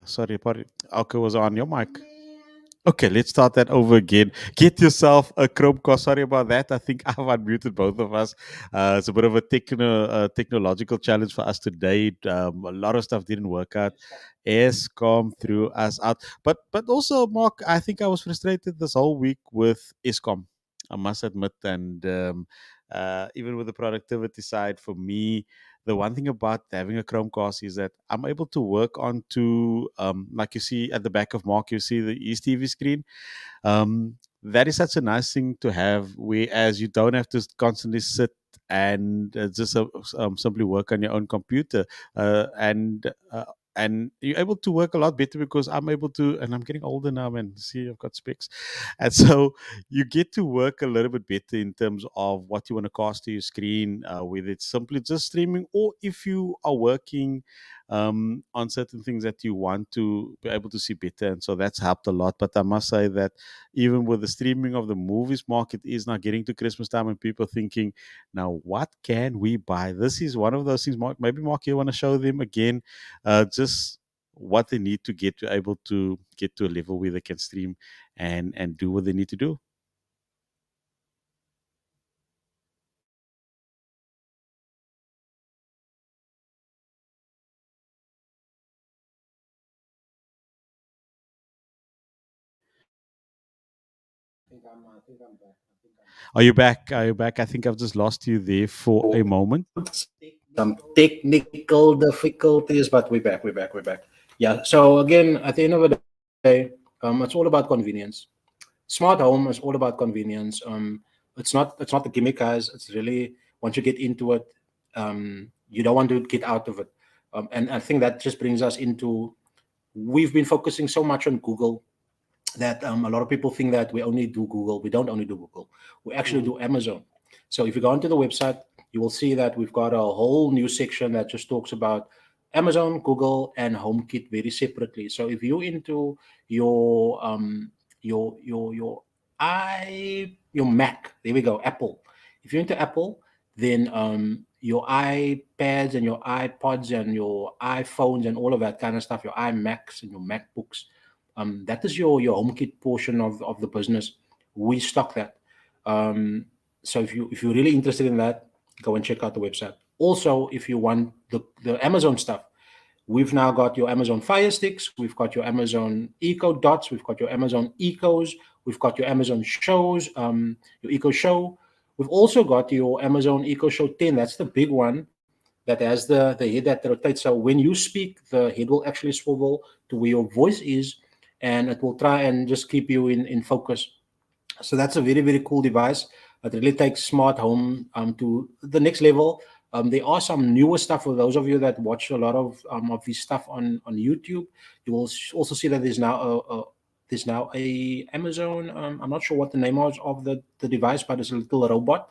Speaker 3: sorry, pardon. Okay, was on your mic. Okay, let's start that over again. Get yourself a Chromecast. Sorry about that. I think I've unmuted both of us. It's a bit of a technological challenge for us today. A lot of stuff didn't work out. ESCOM threw us out. But also, Mark, I think I was frustrated this whole week with ESCOM, I must admit. And even with the productivity side, for me, the one thing about having a Chromecast is that I'm able to work onto, like you see at the back of Mark, you see his TV screen. That is such a nice thing to have, whereas you don't have to constantly sit and just simply work on your own computer. And you're able to work a lot better because I'm able to, and I'm getting older now, man. See, I've got specs. And so you get to work a little bit better in terms of what you want to cast to your screen, whether it's simply just streaming, or if you are working on certain things that you want to be able to see better. And so that's helped a lot. But I must say that even with the streaming of the movies market is now getting to Christmas time and people thinking, now what can we buy? This is one of those things. Maybe Mark, you want to show them again, just what they need to get to able to get to a level where they can stream and do what they need to do. Are you back? Are you back? I think I've just lost you there for a moment.
Speaker 1: Some technical difficulties, but we're back. We're back. We're back. Yeah. So again, at the end of the day, it's all about convenience. Smart home is all about convenience. It's not the gimmick, guys. It's really, once you get into it, you don't want to get out of it. And I think that just brings us into, we've been focusing so much on Google that a lot of people think that we only do Google. We don't only do Google. We actually do Amazon. So if you go onto the website, you will see that we've got a whole new section that just talks about Amazon, Google, and HomeKit very separately. So if you're into your your Mac, there we go, Apple. If you're into Apple, then your iPads and your iPods and your iPhones and all of that kind of stuff, your iMacs and your MacBooks, that is your HomeKit portion of the business. We stock that. So if you're really interested in that, go and check out the website. Also, if you want the Amazon stuff, we've now got your Amazon Fire Sticks, we've got your Amazon Eco Dots, we've got your Amazon Ecos, we've got your Amazon Shows, your Eco Show. We've also got your Amazon Eco Show 10. That's the big one that has the head that rotates. So when you speak, the head will actually swivel to where your voice is, and it will try and just keep you in focus. So that's a very, very cool device. It really takes smart home to the next level. There are some newer stuff for those of you that watch a lot of this stuff on YouTube. You will also see that there's now a Amazon. I'm not sure what the name was of the device, but it's a little robot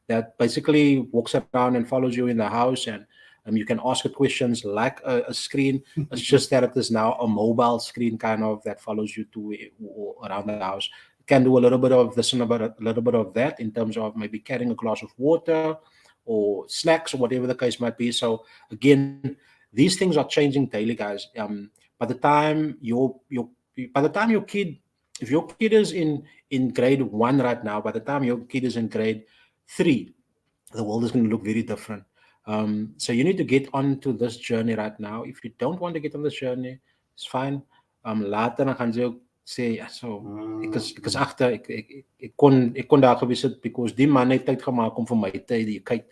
Speaker 1: that basically walks around and follows you in the house. And You can ask it questions like a screen. It's just that it is now a mobile screen kind of that follows you to around the house. It can do a little bit of this and a little bit of that in terms of maybe carrying a glass of water or snacks or whatever the case might be. So again, these things are changing daily, guys. By the time by the time your kid, if your kid is in grade one right now, by the time your kid is in grade three, the world is going to look very different. So you need to get onto this journey right now. If you don't want to get on this journey, it's fine. Later dan gaan jy ook sê ja, so ek is agter ek kon daar gewees het because die man het tyd gemaak om vir my te educate.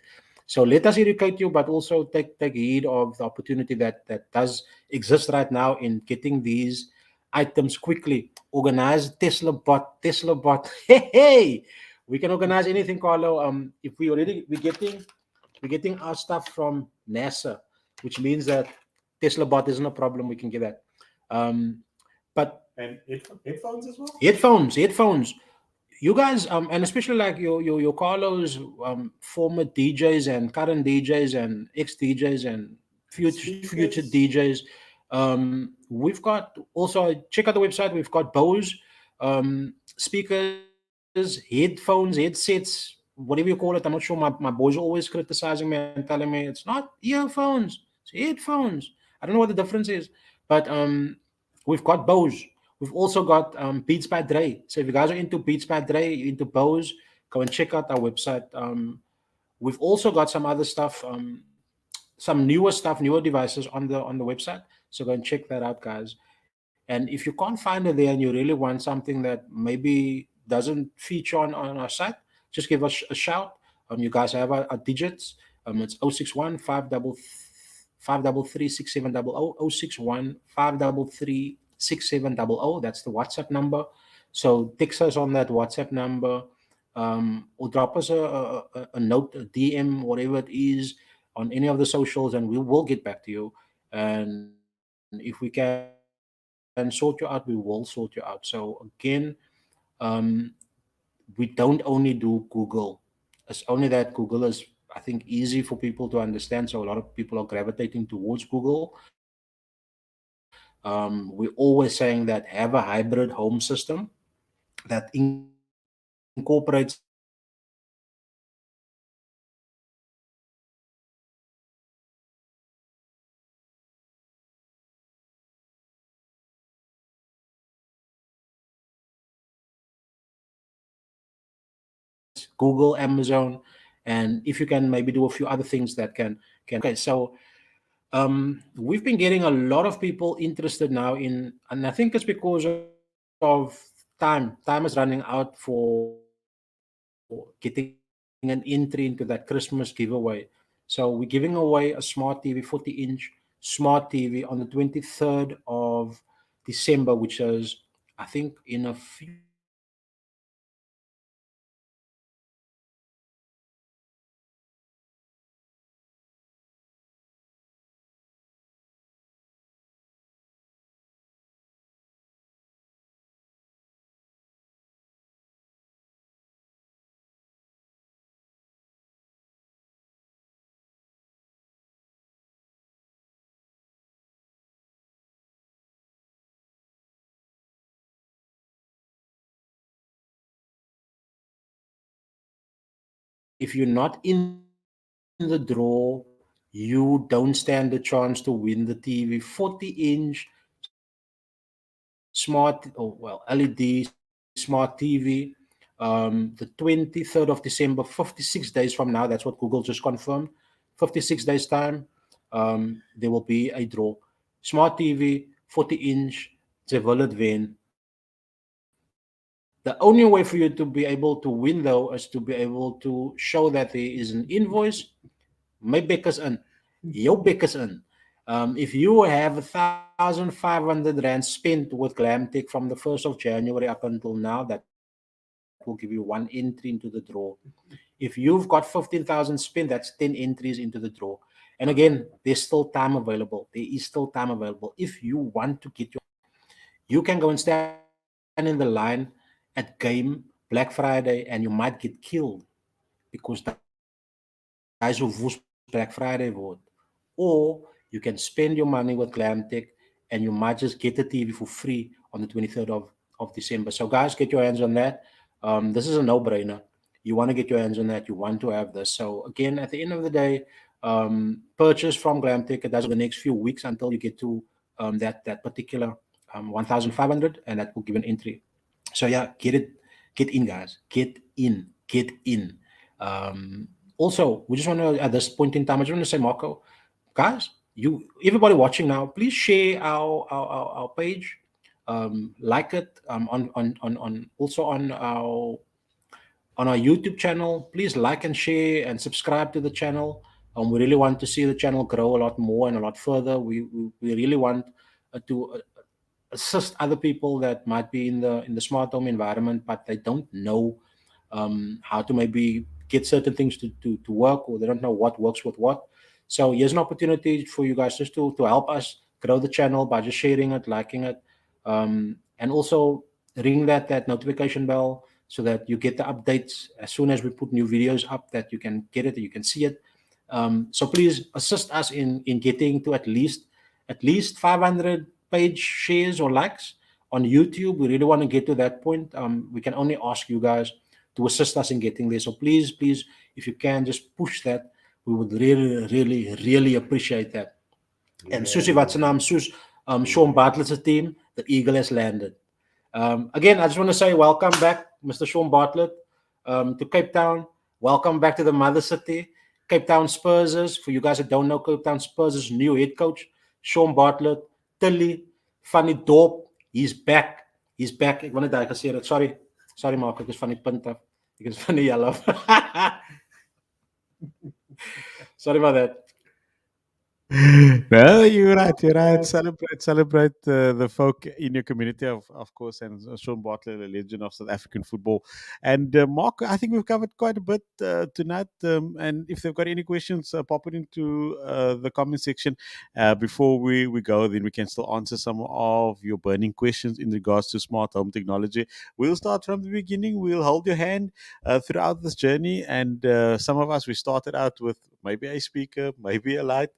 Speaker 1: So let us educate you, but also take heed of the opportunity that does exist right now in getting these items quickly. Organize Tesla bot. Hey, we can organize anything, Carlo. If we're getting our stuff from NASA, which means that Tesla bot isn't a problem. We can get that. But
Speaker 3: And headphones as well?
Speaker 1: headphones. You guys, and especially like your Carlos, former DJs and current DJs and ex DJs and future DJs. We've got also check out the website. We've got Bose speakers, headphones, headsets, whatever you call it. I'm not sure. My boys are always criticizing me and telling me it's not earphones, it's headphones. I don't know what the difference is, but we've got Bose. We've also got Beats by Dre. So if you guys are into Beats by Dre, into Bose, go and check out our website. We've also got some other stuff, some newer stuff, newer devices on the website. So go and check that out, guys. And if you can't find it there and you really want something that maybe doesn't feature on our site, just give us a shout. You guys have our digits. It's 061 533 6700, 061 533 6700. That's the WhatsApp number. So text us on that WhatsApp number, or drop us a note, a DM, whatever it is, on any of the socials, and we will get back to you. And if we can sort you out, we will sort you out. So again, we don't only do Google. It's only that Google is, I think, easy for people to understand. So a lot of people are gravitating towards Google. We're always saying that have a hybrid home system that incorporates Google Google, Amazon, and if you can maybe do a few other things that can. Okay, so we've been getting a lot of people interested now in, and I think it's because of time. Time is running out for getting an entry into that Christmas giveaway. So we're giving away a smart TV, 40-inch smart TV on the 23rd of December, which is, I think, in a few days time. So if you're not in the draw, you don't stand a chance to win the TV 40-inch smart, LED smart TV. The 23rd of December, 56 days from now, that's what Google just confirmed. 56 days time, there will be a draw. Smart TV, 40-inch, ze wil het wen. The only way for you to be able to win, though, is to be able to show that there is an invoice. My back is in. Your back is in. If you have 1,500 rand spent with Glamtech from the 1st of January up until now, that will give you one entry into the draw. If you've got 15,000 spent, that's 10 entries into the draw. And again, there's still time available. There is still time available. If you want to get your, you can go and stand in the line at Game Black Friday and you might get killed because guys who woes Black Friday vote. or you can spend your money with Glamtech and you might just get the TV for free on the 23rd of December. So, guys, get your hands on that. This is a no brainer. You want to get your hands on that. You want to have this. So, again, at the end of the day, purchase from Glamtech. It does the next few weeks until you get to that particular 1,500, and that will give an entry. So yeah, get in, guys, get in. Also, we just want to at this point in time, I just want to say, Marco, guys, you everybody watching now, please share our page, like it on also on our YouTube channel. Please like and share and subscribe to the channel. We really want to see the channel grow a lot more and a lot further. We really want to assist other people that might be in the smart home environment, but they don't know how to maybe get certain things to work, or they don't know what works with what. So here's an opportunity for you guys just to help us grow the channel by just sharing it, liking it, and also ring that notification bell so that you get the updates as soon as we put new videos up, that you can get it, you can see it. So please assist us in getting to at least 500 page shares or likes on YouTube. We really want to get to that point. We can only ask you guys to assist us in getting there. So please, please, if you can, just push that. We would really, really, really appreciate that. And Susie Watsanam, Sean Bartlett's team, the Eagle has landed. Again, I just want to say welcome back, Mr. Sean Bartlett, to Cape Town. Welcome back to the mother city, Cape Town Spurs. For you guys that don't know, Cape Town Spurs' new head coach, Sean Bartlett, Tilly, Funny Dorp. He's back. He's back. Ik wil net daai gesê het. Sorry Mark, ek is van die punt af. Ek is van die yellow. Sorry about that.
Speaker 3: No, you're right. You're right. Celebrate the folk in your community, of course, and Sean Bartlett, a legend of South African football. And Mark, I think we've covered quite a bit tonight. And if they've got any questions, pop it into the comment section before we go. Then we can still answer some of your burning questions in regards to smart home technology. We'll start from the beginning. We'll hold your hand throughout this journey. And some of us, we started out with maybe a speaker, maybe a light.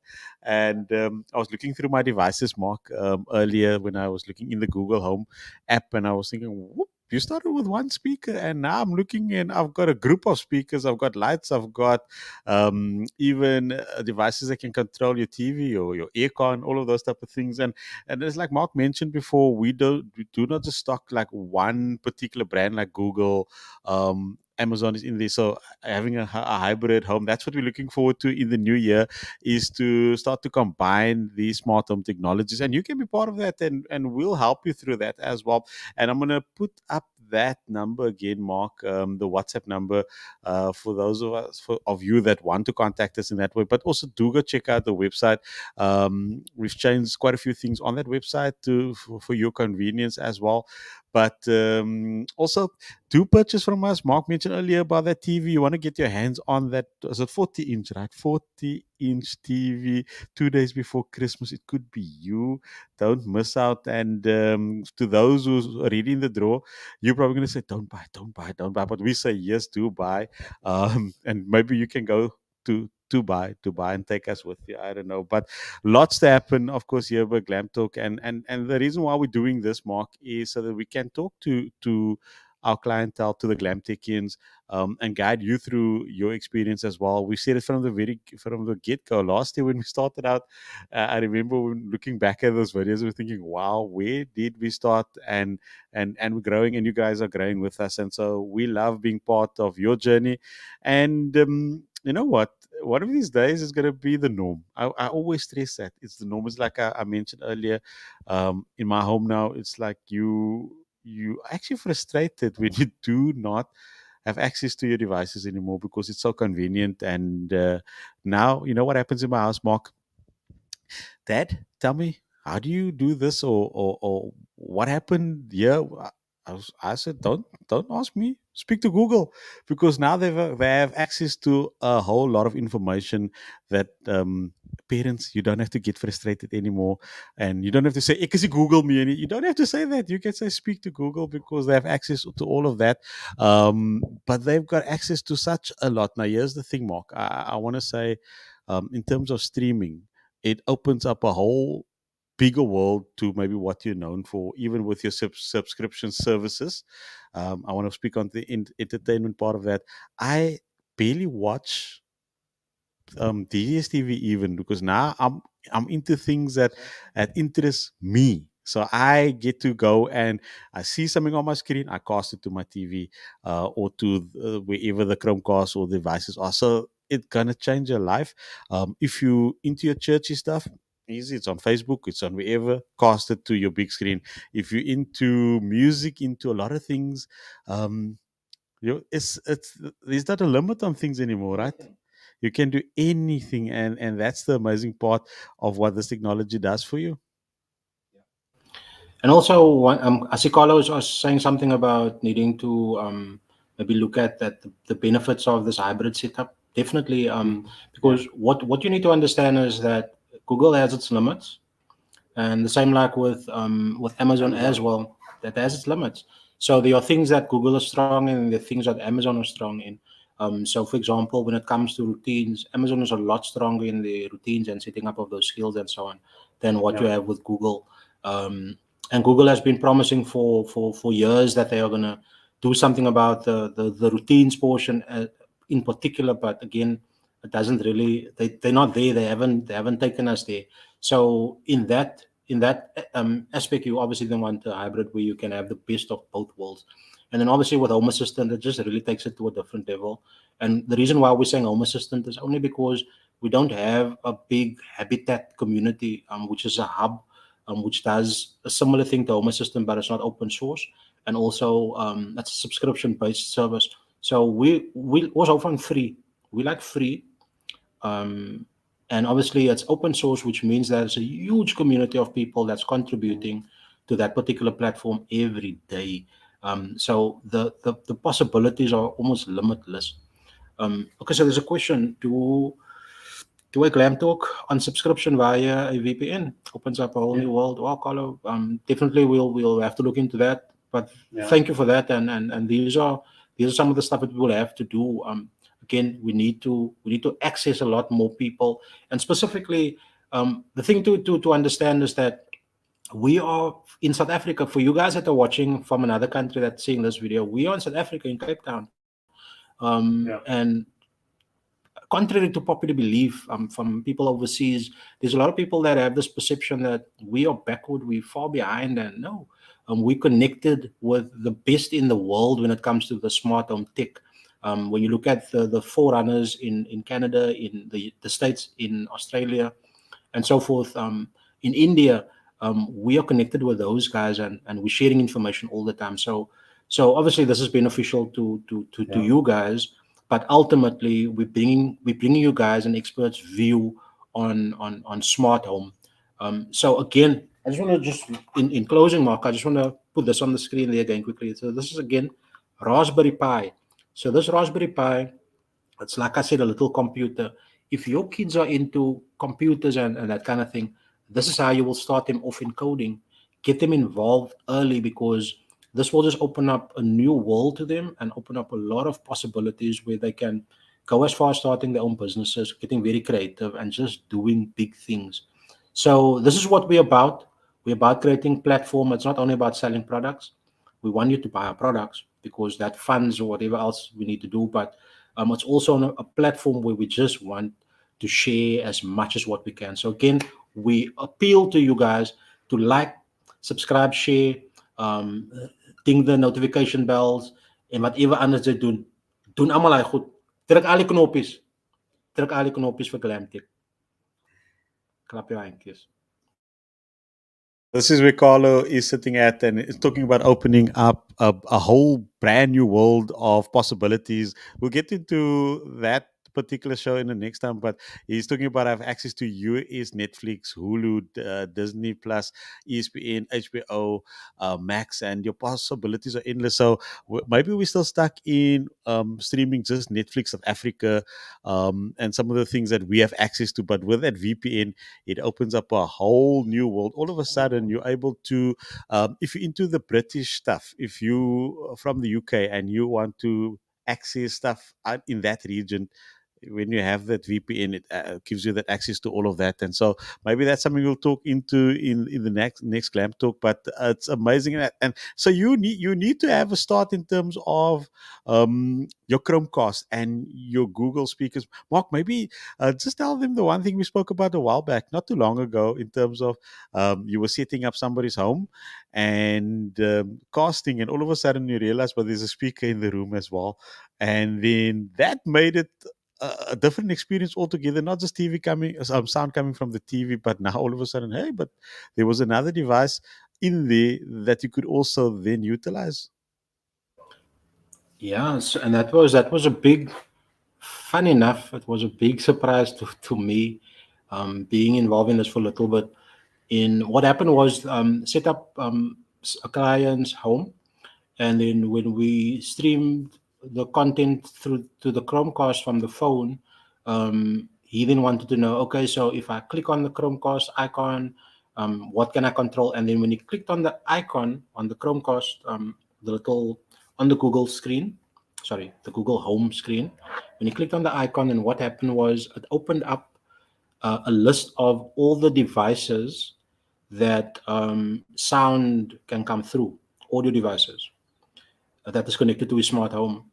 Speaker 3: And I was looking through my devices, Mark, earlier when I was looking in the Google Home app, and I was thinking, whoop, you started with one speaker, and now I'm looking and I've got a group of speakers, I've got lights, I've got even devices that can control your TV or your aircon, all of those type of things. And it's like Mark mentioned before, we do not just stock like one particular brand like Google. Amazon is in there. So having a hybrid home, that's what we're looking forward to in the new year, is to start to combine these smart home technologies. And you can be part of that, and we'll help you through that as well. And I'm going to put up that number again, Mark, the WhatsApp number, for those of you that want to contact us in that way. But also do go check out the website. We've changed quite a few things on that website for your convenience as well. But also do purchase from us. Mark mentioned earlier about that TV. You want to get your hands on that. Is it 40-inch, right? 40-inch TV 2 days before Christmas. It could be you. Don't miss out. And to those who's already in the draw, you're probably going to say, don't buy. But we say, yes, do buy. And maybe you can go to buy and take us with you. I don't know, but lots to happen, of course, here by Glamtalk. And the reason why we're doing this, Mark, is so that we can talk to our clientele, to the Glamtechians, and guide you through your experience as well. We said it from the get-go. Last year when we started out, I remember when looking back at those videos, we're thinking, wow, where did we start? And we're growing, and you guys are growing with us. And so we love being part of your journey. And you know what? One of these days is going to be the norm. I always stress that. It's the norm. It's like I mentioned earlier, in my home now, it's like you actually frustrated when you do not have access to your devices anymore because it's so convenient. And now, you know what happens in my house, Mark? Dad, tell me, how do you do this, or what happened here? I said, don't ask me. Speak to Google, because now they have access to a whole lot of information that parents, you don't have to get frustrated anymore, and you don't have to say, "Ek is Google me." You don't have to say that. You can say, "Speak to Google," because they have access to all of that. But they've got access to such a lot. Now, here's the thing, Mark. I want to say, in terms of streaming, it opens up a whole bigger world to maybe what you're known for, even with your subscription services. I want to speak on the entertainment part of that. I barely watch DSTV even, because now I'm into things that interest me. So I get to go and I see something on my screen, I cast it to my TV, or to wherever the Chromecast or devices are. So it's gonna change your life. If you into your churchy stuff, easy. It's on Facebook. It's on wherever. Cast it to your big screen. If you're into music, into a lot of things, um, it's there's not a limit on things anymore, right? You can do anything, and that's the amazing part of what this technology does for you.
Speaker 1: And also, Asikalo was saying something about needing to maybe look at the benefits of this hybrid setup. Definitely, because what you need to understand is that Google has its limits, and the same like with Amazon as well, that has its limits. So there are things that Google is strong in, and there are things that Amazon is strong in. So, for example, when it comes to routines, Amazon is a lot stronger in the routines and setting up of those skills and so on than what you have with Google. Um, and Google has been promising for years that they are going to do something about the routines portion in particular. But again, it doesn't really. They're not there. They haven't taken us there. So in that aspect, you obviously then want a hybrid where you can have the best of both worlds. And then obviously with Home Assistant, it just really takes it to a different level. And the reason why we're saying Home Assistant is only because we don't have a big habitat community, which is a hub, which does a similar thing to Home Assistant, but it's not open source. And also, that's a subscription-based service. So we also offering free. We like free, um, and obviously it's open source, which means there's a huge community of people that's contributing to that particular platform every day. So the possibilities are almost limitless. Okay, so there's a question: do a Glam Talk on subscription via a VPN opens up a whole new world? Well, Carlo, definitely we'll have to look into that. But thank you for that, and these are some of the stuff that we will have to do. Again, we need to access a lot more people, and specifically, the thing to understand is that we are in South Africa. For you guys that are watching from another country that's seeing this video, we are in South Africa in Cape Town, and contrary to popular belief from people overseas, there's a lot of people that have this perception that we are backward, we're far behind, and no, we're connected with the best in the world when it comes to the smart home tech. When you look at the forerunners in Canada, in the States, in Australia, and so forth, in India, we are connected with those guys, and we're sharing information all the time. So obviously this is beneficial to you guys, but ultimately we're bringing you guys an expert's view on smart home. So again, I just want to just in closing, Mark, I just want to put this on the screen there again quickly. So this is again Raspberry Pi. So this Raspberry Pi, it's like I said, a little computer. If your kids are into computers and that kind of thing, this is how you will start them off in coding. Get them involved early, because this will just open up a new world to them and open up a lot of possibilities where they can go as far as starting their own businesses, getting very creative, and just doing big things. So this is what we're about. We're about creating platform. It's not only about selling products. We want you to buy our products because that funds or whatever else we need to do. But it's also on a platform where we just want to share as much as what we can. So again, we appeal to you guys to like, subscribe, share, um, ding the notification bells, en whatever anders jy doen. Doen almal daai goed. Druk al die knoppies. Druk al die knoppies vir Glamtech. Klap jou handjies.
Speaker 3: This is where Carlo is sitting at, and it's talking about opening up a whole brand new world of possibilities. We'll get into that particular show in the next time, but he's talking about have access to US Netflix, Hulu, Disney Plus, ESPN, HBO, Max, and your possibilities are endless. So maybe we're still stuck in streaming just Netflix of Africa, and some of the things that we have access to, but with that VPN, it opens up a whole new world. All of a sudden, you're able to, if you're into the British stuff, if you are from the UK and you want to access stuff out in that region, when you have that VPN, it gives you that access to all of that. And so maybe that's something we'll talk into in the next Glam Talk. But it's amazing, and so you need to have a start in terms of your Chromecast and your Google speakers. Mark, maybe just tell them the one thing we spoke about a while back, not too long ago, in terms of you were setting up somebody's home and casting, and all of a sudden you realize, but there's a speaker in the room as well, and then that made it a different experience altogether. Not just TV coming, sound coming from the TV, but now all of a sudden, hey, but there was another device in there that you could also then utilize.
Speaker 1: Yeah, and that was a big, fun enough, it was a big surprise to me, being involved in this for a little bit. In what happened was, set up a client's home, and then when we streamed the content through to the Chromecast from the phone, he then wanted to know, okay, so if I click on the Chromecast icon, what can I control? And then when he clicked on the icon on the Chromecast, the little on the Google screen, sorry, the Google Home screen, when he clicked on the icon, and what happened was it opened up a list of all the devices that sound can come through, audio devices that is connected to his smart home.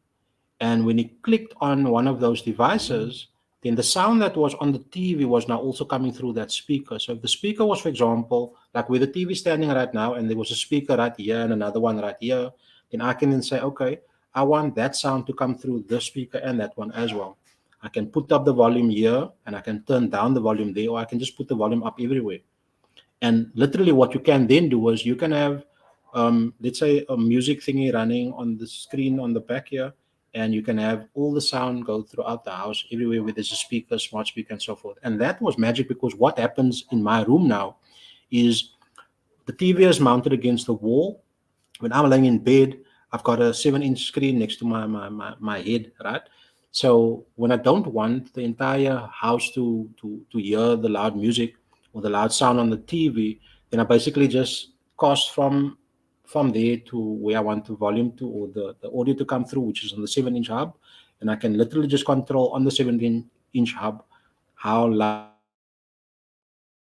Speaker 1: And when he clicked on one of those devices, then the sound that was on the TV was now also coming through that speaker. So if the speaker was, for example, like where the TV is standing right now, and there was a speaker right here and another one right here, then I can then say, okay, I want that sound to come through this speaker and that one as well. I can put up the volume here and I can turn down the volume there, or I can just put the volume up everywhere. And literally, what you can then do is you can have, let's say, a music thingy running on the screen on the back here, and you can have all the sound go throughout the house, everywhere where there's a speaker, smart speaker, and so forth. And that was magic, because what happens in my room now is the TV is mounted against the wall. When I'm laying in bed, I've got a 7-inch screen next to my head, right? So when I don't want the entire house to hear the loud music or the loud sound on the TV, then I basically just cast from there to where I want the volume to, or the audio to come through, which is on the 7-inch hub. And I can literally just control on the 17-inch hub how loud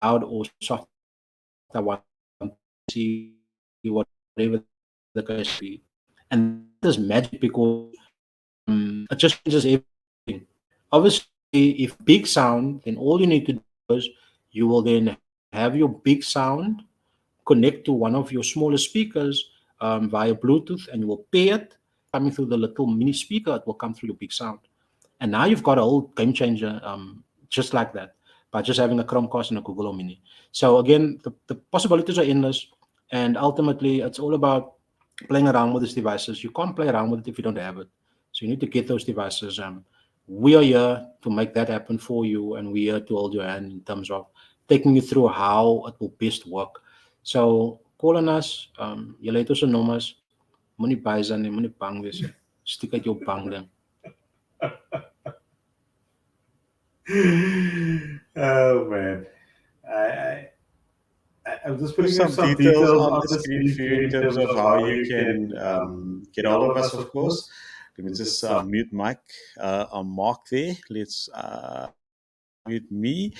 Speaker 1: or soft I want the TV to be, and see whatever the case may be. And that is magic, because it just changes everything. Obviously, if you want big sound, then all you need to do is you will then have your big sound connect to one of your smaller speakers via Bluetooth, and you will pair it. Coming through the little mini speaker, it will come through your big sound. And now you've got a whole game changer, just like that, by just having a Chromecast and a Google Home Mini. So again, the possibilities are endless, and ultimately, it's all about playing around with these devices. You can't play around with it if you don't have it. So you need to get those devices. We are here to make that happen for you, and we are here to hold your hand in terms of taking you through how it will best work. So call on us. Jy het ons nommers. Moenie bysa nie, moenie bang wees nie. Stiek uit jou bang ding.
Speaker 4: Oh man, I I'm just putting
Speaker 3: Some
Speaker 4: some
Speaker 3: details
Speaker 4: details
Speaker 3: on
Speaker 4: on
Speaker 3: the
Speaker 4: the
Speaker 3: screen
Speaker 4: screen
Speaker 3: for you in terms of how you can get all of us, of course. Let me just mute Mike on Mark there. Let's mute me.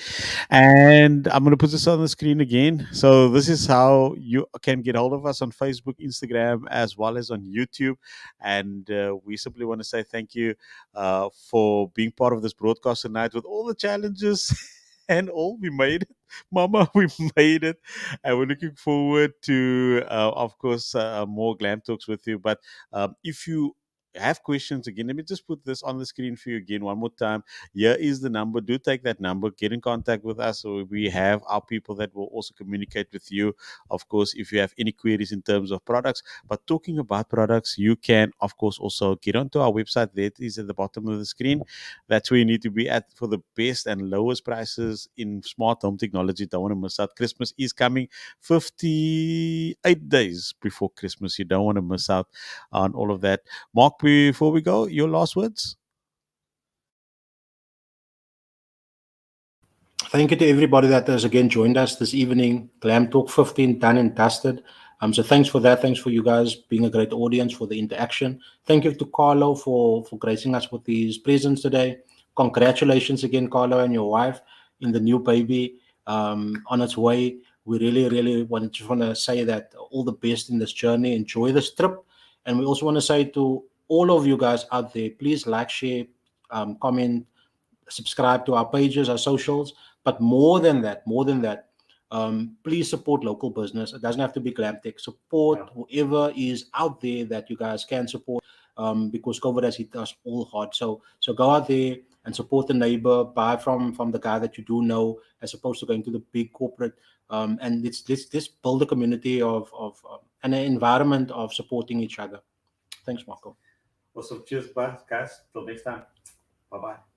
Speaker 3: And I'm going to put this on the screen again. So this is how you can get hold of us on Facebook, Instagram, as well as on YouTube. And we simply want to say thank you for being part of this broadcast tonight with all the challenges and all. We made it. Mama, we made it. And we're looking forward to, of course, more Glam Talks with you. But if you have questions, again, let me just put this on the screen for you again one more time. Here is the number. Do take that number. Get in contact with us. So we have our people that will also communicate with you. Of course, if you have any queries in terms of products. But talking about products, you can, of course, also get onto our website. That is at the bottom of the screen. That's where you need to be at for the best and lowest prices in smart home technology. Don't want to miss out. Christmas is coming 58 days before Christmas. You don't want to miss out on all of that. Mark, before we go, your last words?
Speaker 1: Thank you to everybody that has again joined us this evening. Glam Talk 15 done and dusted. So thanks for that. Thanks for you guys being a great audience, for the interaction. Thank you to Carlo for gracing us with his presence today. Congratulations again, Carlo, and your wife in the new baby on its way. We really just want to say that all the best in this journey. Enjoy this trip. And we also want to say to all of you guys out there, please like, share, comment, subscribe to our pages, our socials. But more than that, please support local business. It doesn't have to be Glamtech. Support whoever is out there that you guys can support, because COVID has hit us all hard. So go out there and support the neighbor. Buy from the guy that you do know, as opposed to going to the big corporate. And let's build a community of and an environment of supporting each other. Thanks, Marco.
Speaker 4: Awesome. Cheers, bye, guys. Till next time. Bye bye.